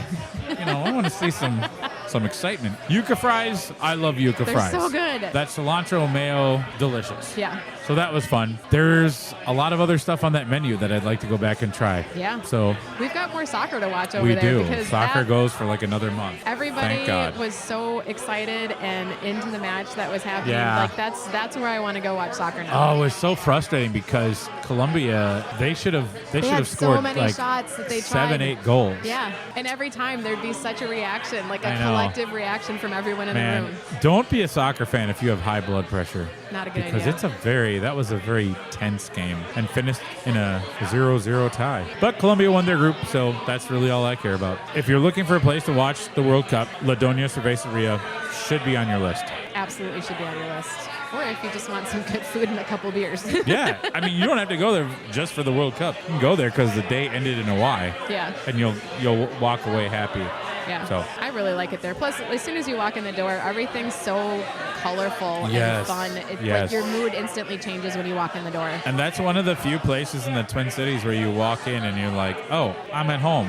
some excitement. Yuca fries, I love yuca They're fries. so good. That cilantro mayo, delicious. Yeah. So that was fun. There's a lot of other stuff on that menu that I'd like to go back and try. Yeah. So we've got more soccer to watch over we there. do. Because Soccer goes for like another month. Everybody Thank God. was so excited and into the match that was happening. Yeah. Like that's where I want to go watch soccer now. Oh, it was so frustrating because Colombia, they should have had scored so many like shots that they tried. 7-8 goals. Yeah, and every time there'd be such a reaction, like a I know. collective reaction from everyone in Man, the room. don't be a soccer fan if you have high blood pressure. Not a good Because idea. that was a very tense game and finished in a 0-0 tie. But Colombia won their group, so that's really all I care about. If you're looking for a place to watch the World Cup, La Doña Cerveceria should be on your list. Absolutely should be on your list. Or if you just want some good food and a couple beers. Yeah, I mean, you don't have to go there just for the World Cup. You can go there because the day ended in a Y. Yeah. And you'll walk away happy. Yeah. So. I really like it there. Plus, as soon as you walk in the door, everything's so colorful Yes. and fun. Yes. Like your mood instantly changes when you walk in the door. And that's one of the few places in the Twin Cities where you walk in and you're like, oh, I'm at home.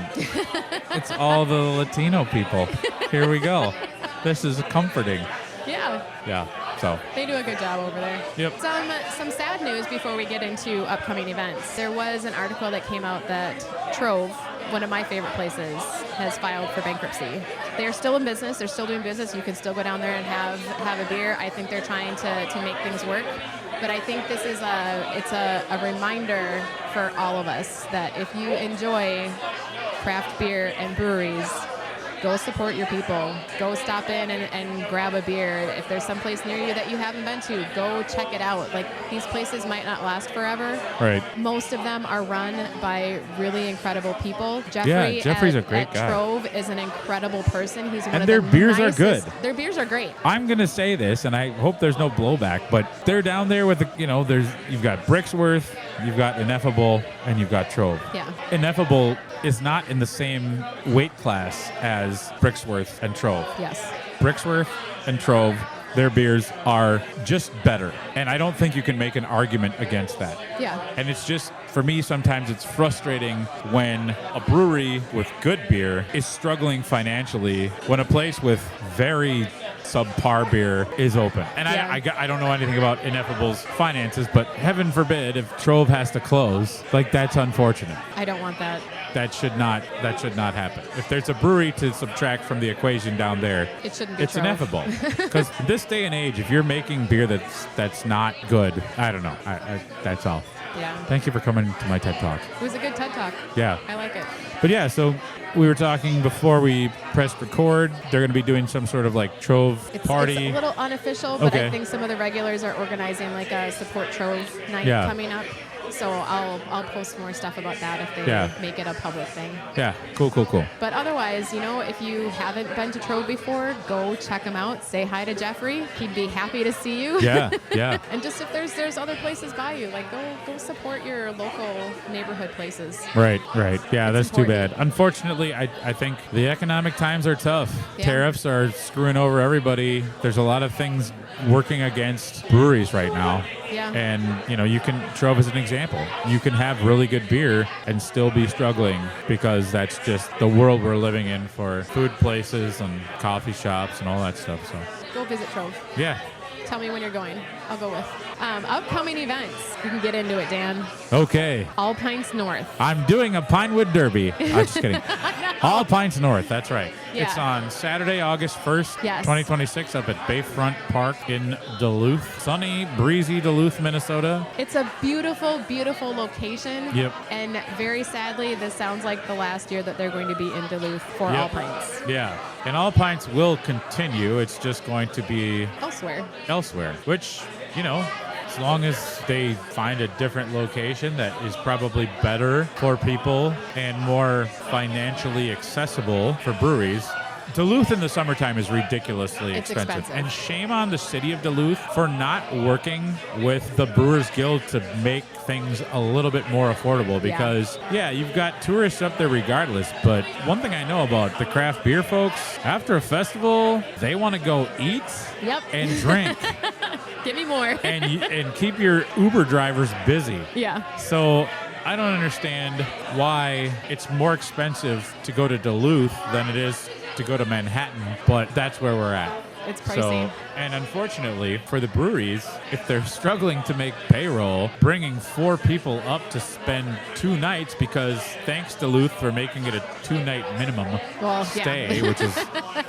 It's all the Latino people. Here we go. This is comforting. Yeah. Yeah. So. They do a good job over there. Yep. Some sad news before we get into upcoming events. There was an article that came out that Trove, one of my favorite places, has filed for bankruptcy. They're still in business. They're still doing business. You can still go down there and have a beer. I think they're trying to make things work. But I think this is a reminder for all of us that if you enjoy craft beer and breweries, go support your people. Go stop in and grab a beer. If there's some place near you that you haven't been to, go check it out. Like, these places might not last forever. Right. Most of them are run by really incredible people. Jeffrey's a great guy. Trove is an incredible person. He's one of their the beers are nicest- good. Their beers are great. I'm going to say this, and I hope there's no blowback, but they're down there with you've got Brixworth, you've got Ineffable, and you've got Trove. Yeah. Ineffable is not in the same weight class as Brixworth and Trove. Yes. Brixworth and Trove, their beers are just better. And I don't think you can make an argument against that. Yeah. And it's just, for me, sometimes it's frustrating when a brewery with good beer is struggling financially when a place with very subpar beer is open. And Yeah. I don't know anything about Ineffable's finances, but heaven forbid if Trove has to close, like, that's unfortunate. I don't want that. That should not happen. If there's a brewery to subtract from the equation down there, It shouldn't be it's Trove. Ineffable. Because this day and age, if you're making beer that's not good, I don't know. That's all. Yeah. Thank you for coming to my TED Talk. It was a good TED Talk. Yeah. I like it. But yeah, so we were talking before we pressed record. They're going to be doing some sort of like Trove party. It's a little unofficial, but Okay. I think some of the regulars are organizing like a support Trove night Yeah. coming up. So I'll post more stuff about that if they Yeah. make it a public thing. Yeah, cool. But otherwise, if you haven't been to Trove before, go check him out. Say hi to Jeffrey. He'd be happy to see you. Yeah. And just if there's other places by you, like go support your local neighborhood places. Right. Yeah, that's too important. bad. Unfortunately, I think the economic times are tough. Yeah. Tariffs are screwing over everybody. There's a lot of things working against breweries right now. Yeah. And, Trove is an example. You can have really good beer and still be struggling because that's just the world we're living in for food places and coffee shops and all that stuff. So, Go visit Trove. yeah. Tell me when you're going. I'll go with. Upcoming events. We can get into it, Dan. Okay. All Pints North. I'm doing a Pinewood Derby. I'm just kidding. All Pints North. That's right. Yeah. It's on Saturday, August 1st, Yes. 2026 up at Bayfront Park in Duluth. Sunny, breezy Duluth, Minnesota. It's a beautiful, beautiful location. Yep. And very sadly, this sounds like the last year that they're going to be in Duluth for Yep. All Pints. Yeah. And All Pints will continue. It's just going to be Elsewhere. which, as long as they find a different location that is probably better for people and more financially accessible for breweries. Duluth in the summertime is ridiculously It's expensive. expensive. And shame on the city of Duluth for not working with the Brewers Guild to make things a little bit more affordable because, you've got tourists up there regardless. But one thing I know about the craft beer folks, after a festival, they want to go eat Yep. and drink Give me more. and keep your Uber drivers busy. Yeah. So I don't understand why it's more expensive to go to Duluth than it is to go to Manhattan, but that's where we're at. It's pricey. So, and unfortunately for the breweries, if they're struggling to make payroll, bringing 4 people up to spend 2 nights, because thanks Duluth for making it a 2-night minimum stay, which is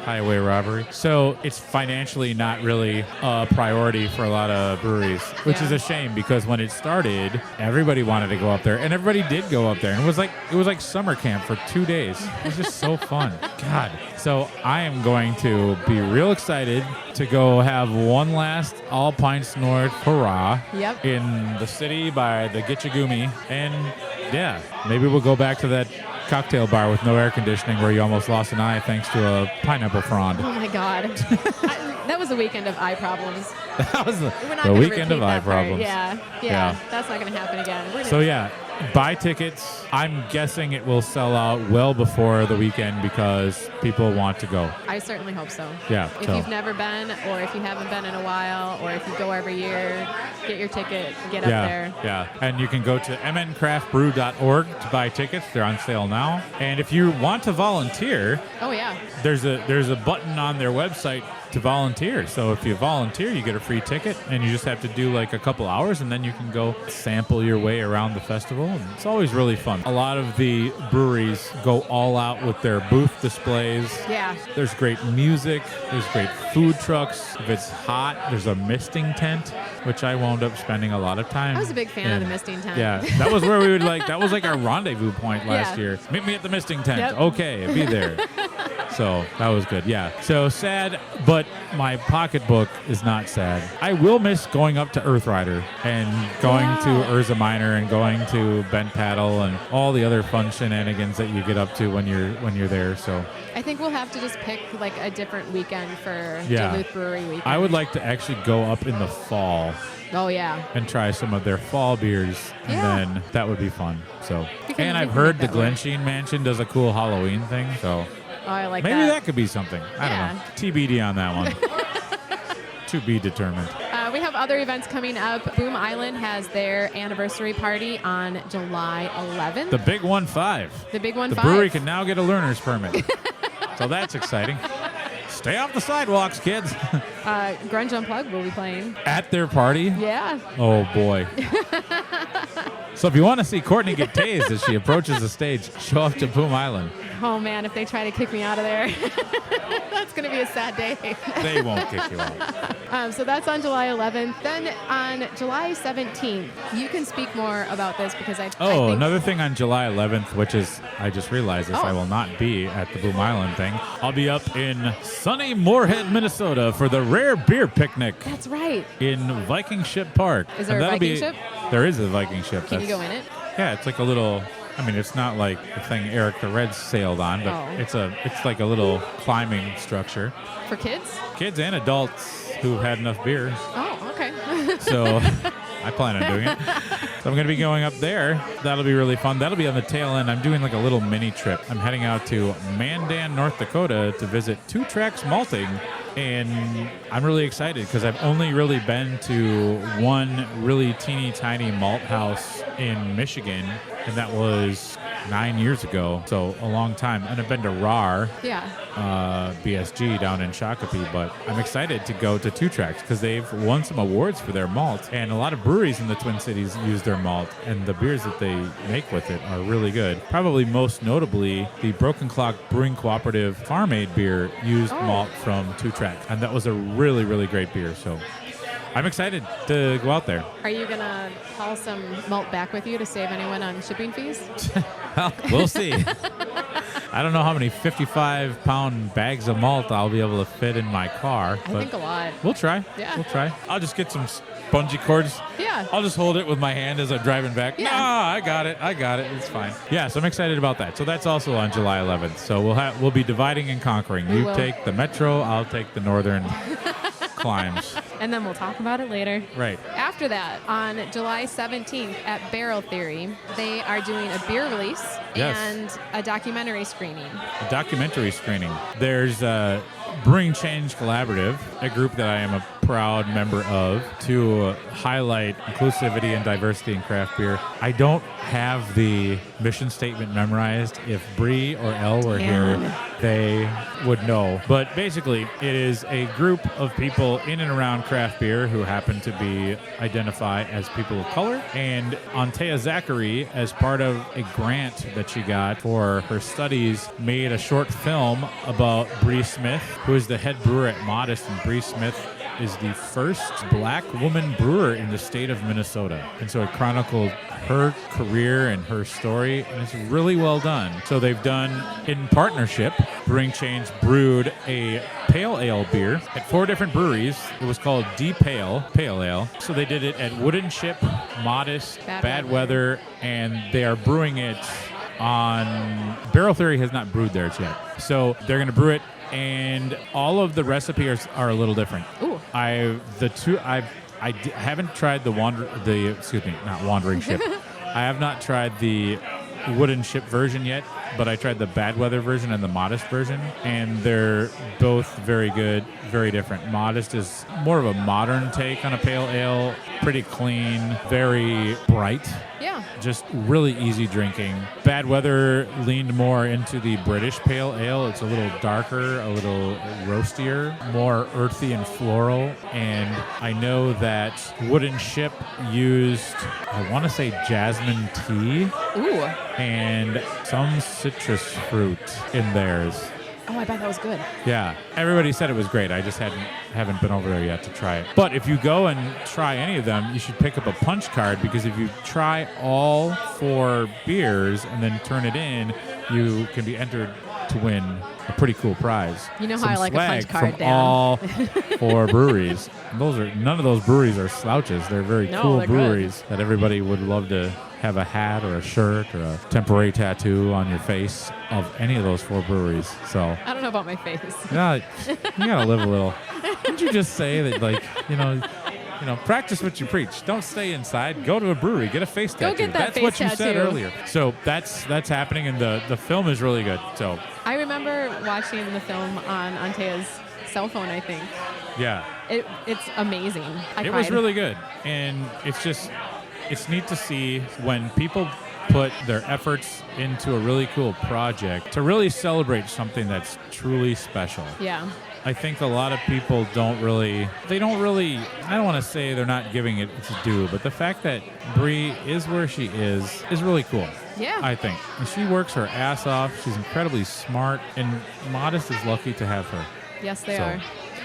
highway robbery. So it's financially not really a priority for a lot of breweries, which is a shame, because when it started, everybody wanted to go up there, and everybody did go up there. And it was like summer camp for 2 days. It was just so fun. God. So I am going to be real excited to go have one last All Pints North hurrah in the city by the Gitchagumi. And yeah, maybe we'll go back to that cocktail bar with no air conditioning where you almost lost an eye thanks to a pineapple frond. Oh my God. That was a weekend of eye problems. That was the we're weekend of eye problems. Yeah. That's not going to happen again. So yeah, buy tickets. I'm guessing it will sell out well before the weekend because people want to go. I certainly hope so. Yeah. If you've never been, or if you haven't been in a while, or if you go every year, get your ticket, get up there. Yeah. And you can go to mncraftbrew.org to buy tickets. They're on sale now. And if you want to volunteer, there's a button on their website to volunteer. So if you volunteer, you get a free ticket, and you just have to do like a couple hours, and then you can go sample your way around the festival. And it's always really fun. A lot of the breweries go all out with their booth displays. Yeah. There's great music. There's great food trucks. If it's hot, there's a misting tent, which I wound up spending a lot of time. I was a big fan of the misting tent. Yeah, that was where we would that was like our rendezvous point last year. Meet me at the misting tent. Yep. Okay, be there. So that was good. Yeah. So sad, but my pocketbook is not sad. I will miss going up to Earthrider and going to Urza Minor and going to Bent Paddle and all the other fun shenanigans that you get up to when you're there. So I think we'll have to just pick like a different weekend for Duluth Brewery weekend. I would like to actually go up in the fall. Oh yeah. And try some of their fall beers, and then that would be fun. So, and I've heard the Glensheen Mansion does a cool Halloween thing. So. Oh, I like maybe that. Maybe that could be something. I don't know. TBD on that one. To be determined. We have other events coming up. Boom Island has their anniversary party on July 11th. The Big 1-5. The Big 1-5. The brewery can now get a learner's permit. So that's exciting. Stay off the sidewalks, kids. Grunge Unplugged will be playing. At their party? Yeah. Oh, boy. So if you want to see Courtney get tased as she approaches the stage, show up to Boom Island. Oh, man, if they try to kick me out of there, that's going to be a sad day. They won't kick you out. So that's on July 11th. Then on July 17th, you can speak more about this because I think another thing on July 11th, which is, I just realized this, I will not be at the Boom Island thing. I'll be up in sunny Moorhead, Minnesota for the Rare Beer Picnic. That's right. In Viking Ship Park. Is there a Viking ship? There is a Viking ship. Can you go in it? Yeah, it's like a little... I mean, it's not like the thing Eric the Red sailed on, but it's like a little climbing structure. For kids? Kids and adults who've had enough beer. Oh, okay. So I plan on doing it. So I'm going to be going up there. That'll be really fun. That'll be on the tail end. I'm doing like a little mini trip. I'm heading out to Mandan, North Dakota to visit Two Tracks Malting. And I'm really excited because I've only really been to one really teeny tiny malt house in Michigan, and that was 9 years ago, so a long time. And I've been to RAR, BSG down in Shakopee, but I'm excited to go to Two Tracks because they've won some awards for their malt, and a lot of breweries in the Twin Cities use their malt, and the beers that they make with it are really good. Probably most notably, the Broken Clock Brewing Cooperative Farm-Aid beer used malt from Two Tracks, and that was a really, really great beer, so I'm excited to go out there. Are you going to haul some malt back with you to save anyone on shipping fees? Well, we'll see. I don't know how many 55-pound bags of malt I'll be able to fit in my car. I think a lot. We'll try. Yeah. We'll try. I'll just get some bungee cords. Yeah. I'll just hold it with my hand as I'm driving back. Yeah. No, I got it. It's fine. Yeah, so I'm excited about that. So that's also on July 11th. So we'll be dividing and conquering. You take the metro, I'll take the northern climbs. and then we'll talk about it later. Right. After that, on July 17th at Barrel Theory, they are doing a beer release Yes. and a documentary screening. A documentary screening. There's Brewing Change Collaborative, a group that I am a proud member of, to highlight inclusivity and diversity in craft beer. I don't have the mission statement memorized. If Bree or Elle were here, they would know. But basically, it is a group of people in and around craft beer who happen to be identified as people of color. And Antea Zachary, as part of a grant that she got for her studies, made a short film about Bree Smith, who is the head brewer at Modest. And Bree Smith is the first black woman brewer in the state of Minnesota. And so it chronicled her career and her story, and it's really well done. So they've done, in partnership, Brewing Change brewed a pale ale beer at 4 different breweries. It was called D-Pale, Pale Ale. So they did it at Wooden Ship, Modest, Bad Weather, and they are brewing it on... Barrel Theory has not brewed theirs yet. So they're going to brew it, and all of the recipes are a little different. Ooh. I haven't tried not Wandering Ship. I have not tried the Wooden Ship version yet, but I tried the Bad Weather version and the Modest version, and they're both very good, very different. Modest is more of a modern take on a pale ale, pretty clean, very bright. Yeah. Just really easy drinking. Bad Weather leaned more into the British pale ale. It's a little darker, a little roastier, more earthy and floral. And I know that Wooden Ship used, I want to say, jasmine tea. Ooh. And some citrus fruit in theirs. Oh, I bet that was good. Yeah, everybody said it was great. I just haven't been over there yet to try it. But if you go and try any of them, you should pick up a punch card, because if you try all 4 beers and then turn it in, you can be entered to win a pretty cool prize. You know how Some I like a punch swag card, from Dan. all 4 breweries. None of those breweries are slouches. They're very cool they're breweries that everybody would love to have a hat or a shirt or a temporary tattoo on your face of any of those 4 breweries. So I don't know about my face. yeah, you gotta live a little. Didn't you just say that, like, practice what you preach? Don't stay inside. Go to a brewery. Get a face tattoo. Go get that That's face what you said tattoo. earlier. So that's happening, and the film is really good. So I remember watching the film on Antea's cell phone, I think. yeah, It's amazing. I it cried. was really good, and it's neat to see when people put their efforts into a really cool project to really celebrate something that's truly special. Yeah. I think a lot of people I don't want to say they're not giving it its due, but the fact that Bree is where she is really cool. Yeah. I think. And she works her ass off. She's incredibly smart, and Modest is lucky to have her. Yes, they So, are.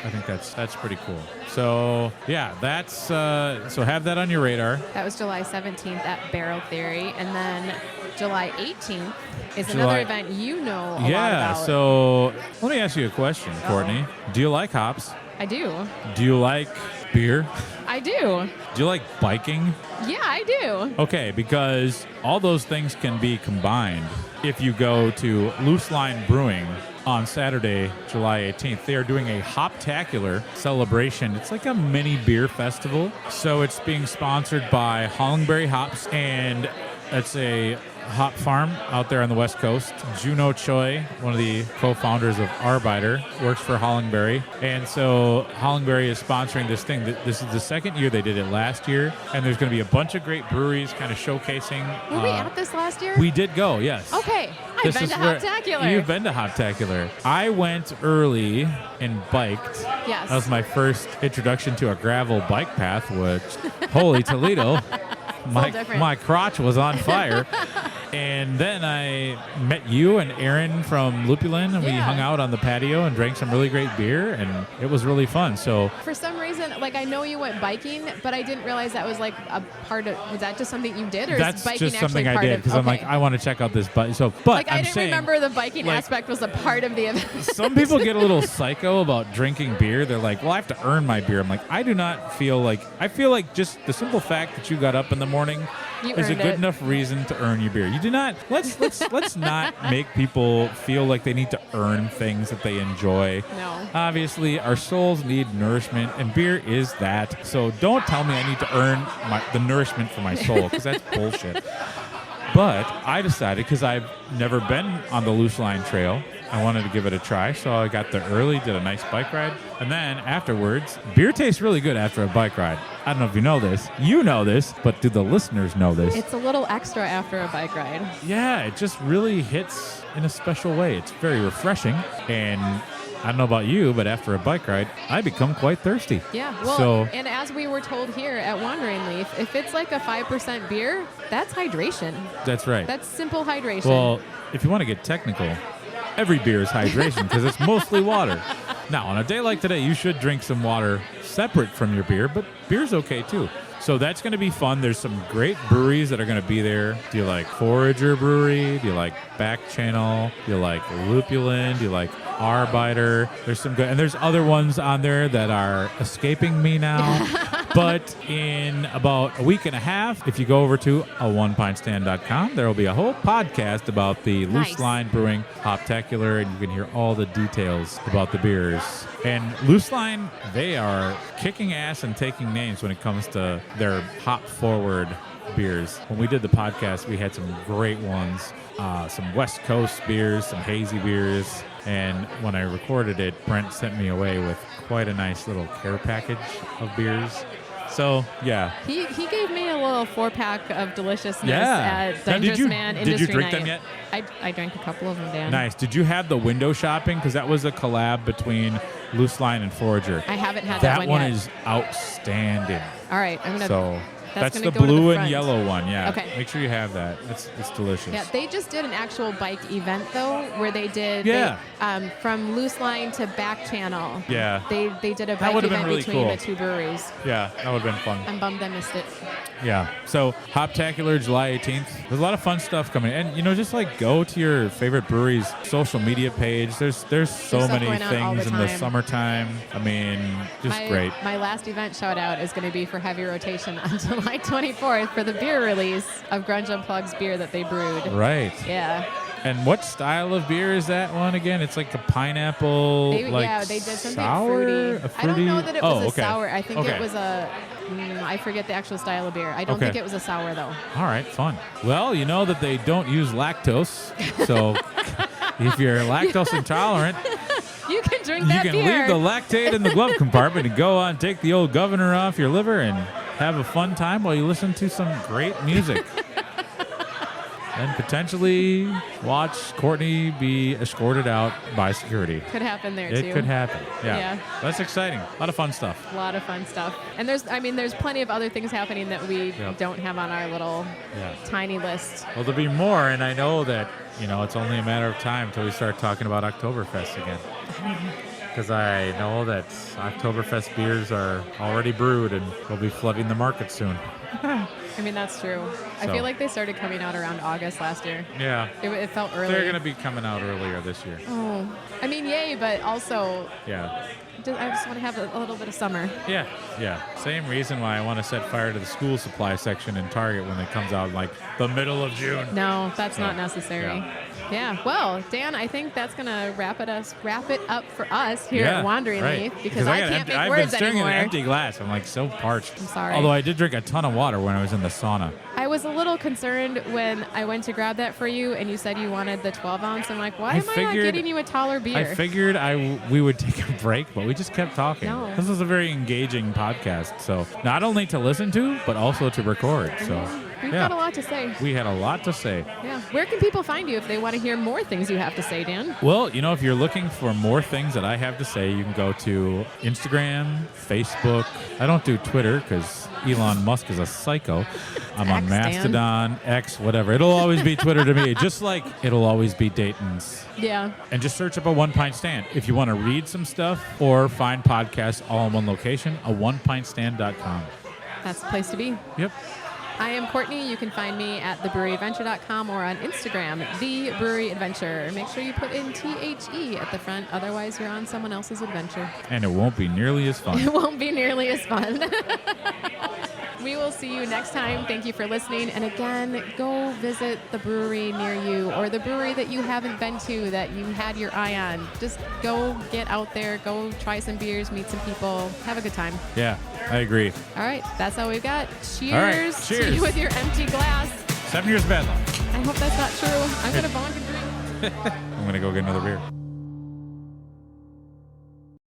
I think that's pretty cool. So yeah, that's so have that on your radar. That was July 17th at Barrel Theory. And then July 18th is July- another event you know a lot Yeah. about. So let me ask you a question, Courtney. Do you like hops? I do. Do you like beer? I do. Do you like biking? Yeah, I do. Okay, because all those things can be combined if you go to Loose Line Brewing on Saturday, July 18th. They are doing a Hoptacular celebration. It's like a mini beer festival. So it's being sponsored by Hollingberry Hops, and it's a hop farm out there on the West Coast. Juno Choi, one of the co-founders of Arbiter, works for Hollingberry. And so Hollingberry is sponsoring this thing. This is the second year. They did it last year. And there's going to be a bunch of great breweries kind of showcasing. Were we at this last year? We did go, yes. Okay. I've been to Hoptacular. You've been to Hoptacular. I went early and biked. Yes. That was my first introduction to a gravel bike path, which, holy Toledo, different. my crotch was on fire. And then I met you and Aaron from Lupulin, and we Yeah. hung out on the patio and drank some really great beer, and it was really fun. So For some reason, like, I know you went biking, but I didn't realize that was like a part of. Was that just something you did, or that's is biking just actually something I part did, of? because I'm like, okay. I want to check out this bike. So, but Like, I I'm didn't saying, remember the biking like- aspect was a part of the event. some people get a little psycho about drinking beer. They're like, well, I have to earn my beer. I'm like, I do not feel like, I feel like just the simple fact that you got up in the morning You is a earned good it. enough reason to earn your beer. You do not. Let's not make people feel like they need to earn things that they enjoy. No. Obviously, our souls need nourishment, and beer is that. So don't tell me I need to earn the nourishment for my soul, because that's bullshit. But I decided, because I've never been on the Loose Line Trail, I wanted to give it a try. So I got there early, did a nice bike ride. And then afterwards, beer tastes really good after a bike ride. I don't know if you know this. You know this, but do the listeners know this? It's a little extra after a bike ride. Yeah, it just really hits in a special way. It's very refreshing. And I don't know about you, but after a bike ride, I become quite thirsty. Yeah, well, So- and as we were told here at Wandering Leaf, if it's like a 5% beer, that's hydration. That's right. That's simple hydration. Well, if you want to get technical, every beer is hydration because it's mostly water. Now, on a day like today, you should drink some water separate from your beer, but beer's okay too. So that's going to be fun. There's some great breweries that are going to be there. Do you like Forager Brewery? Do you like Back Channel? Do you like Lupulin? Do you like Arbiter? There's some good, and there's other ones on there that are escaping me now. But in about a week and a half, if you go over to a1pintstand.com, there will be a whole podcast about the Loose Nice. Line Brewing Hoptacular, and you can hear all the details about the beers. And Loose Line, they are kicking ass and taking names when it comes to their hop-forward beers. When we did the podcast, we had some great ones, some West Coast beers, some hazy beers. And when I recorded it, Brent sent me away with quite a nice little care package of beers. So, yeah. he gave me a little 4-pack of deliciousness Yeah. at Now, Dangerous Man did Industry you drink Night. them yet? I drank a couple of them, Dan. Nice. Did you have the window shopping? Because that was a collab between Loose Line and Forager. I haven't had That that one yet. is outstanding. All right, I'm gonna. So that's gonna the go to the blue and front. yellow one. Yeah. Okay. Make sure you have that. It's delicious. Yeah, they just did an actual bike event though, where they did Yeah. from Loose Line to Back Channel. Yeah. They did a That bike would've been event really between cool. the two breweries. Yeah, that would have been fun. I'm bummed I missed it. Yeah. So Hoptacular, July 18th. There's a lot of fun stuff coming. And, just like go to your favorite brewery's social media page. There's so stuff many going on all things the in the time. summertime. I mean, just great. My last event shout out is going to be for Heavy Rotation on July 24th for the beer release of Grunge Unplugged's beer that they brewed. Right. Yeah. And what style of beer is that one again? It's like a pineapple, They did something fruity. I don't know that it was a okay. sour. I think Okay. it was I forget the actual style of beer. I don't Okay. think it was a sour though. All right, fun. Well, you know that they don't use lactose, so if you're lactose intolerant, You can drink you that can beer. leave the lactate in the glove compartment and go on, take the old governor off your liver, and have a fun time while you listen to some great music. And potentially watch Courtney be escorted out by security. Could happen there It too. could happen. Yeah. Yeah. That's exciting. A lot of fun stuff. A lot of fun stuff. And there's plenty of other things happening that we Yep. don't have on our little Yeah. tiny list. Well, there'll be more, and I know that, it's only a matter of time until we start talking about Oktoberfest again. Because I know that Oktoberfest beers are already brewed and will be flooding the market soon. I mean, that's true. I So. feel like they started coming out around August last year. Yeah. It felt early. They're going to be coming out earlier this year. Oh, I mean, yay, but also Yeah. I just want to have a little bit of summer. Yeah. Yeah. Same reason why I want to set fire to the school supply section in Target when it comes out in like the middle of June. No, that's not So, necessary. yeah. Yeah. Well, Dan, I think that's gonna wrap it up for us here at Wandering right. Leaf because I can't make I've words been staring anymore. at an empty glass. I'm like so parched. I'm sorry. Although I did drink a ton of water when I was in the sauna. I was a little concerned when I went to grab that for you and you said you wanted the 12 ounce. I'm like, why am I not figured- getting you a taller beer? I figured we would take a break, but we just kept talking. No. This is a very engaging podcast. So not only to listen to, but also to record. So We've yeah, got a lot to say. we had a lot to say. Yeah. Where can people find you if they want to hear more things you have to say, Dan? Well, if you're looking for more things that I have to say, you can go to Instagram, Facebook. I don't do Twitter because Elon Musk is a psycho. I'm on X, Dan. Mastodon, X, whatever. It'll always be Twitter to me, just like it'll always be Dayton's. Yeah. And just search up a One Pint Stand. If you want to read some stuff or find podcasts all in one location, a1pintstand.com. That's the place to be. Yep. I am Courtney. You can find me at thebreweryadventure.com or on Instagram, The Brewery Adventure. Make sure you put in THE at the front, otherwise you're on someone else's adventure. And it won't be nearly as fun. It won't be nearly as fun. We will see you next time. Thank you for listening. And again, go visit the brewery near you or the brewery that you haven't been to that you had your eye on. Just go get out there, go try some beers, meet some people, have a good time. Yeah, I agree. All right, that's all we've got. Cheers, All right, to cheers. you with your empty glass. 7 years bad luck. I hope that's not true. I'm going to bonk and drink. I'm going to go get another beer.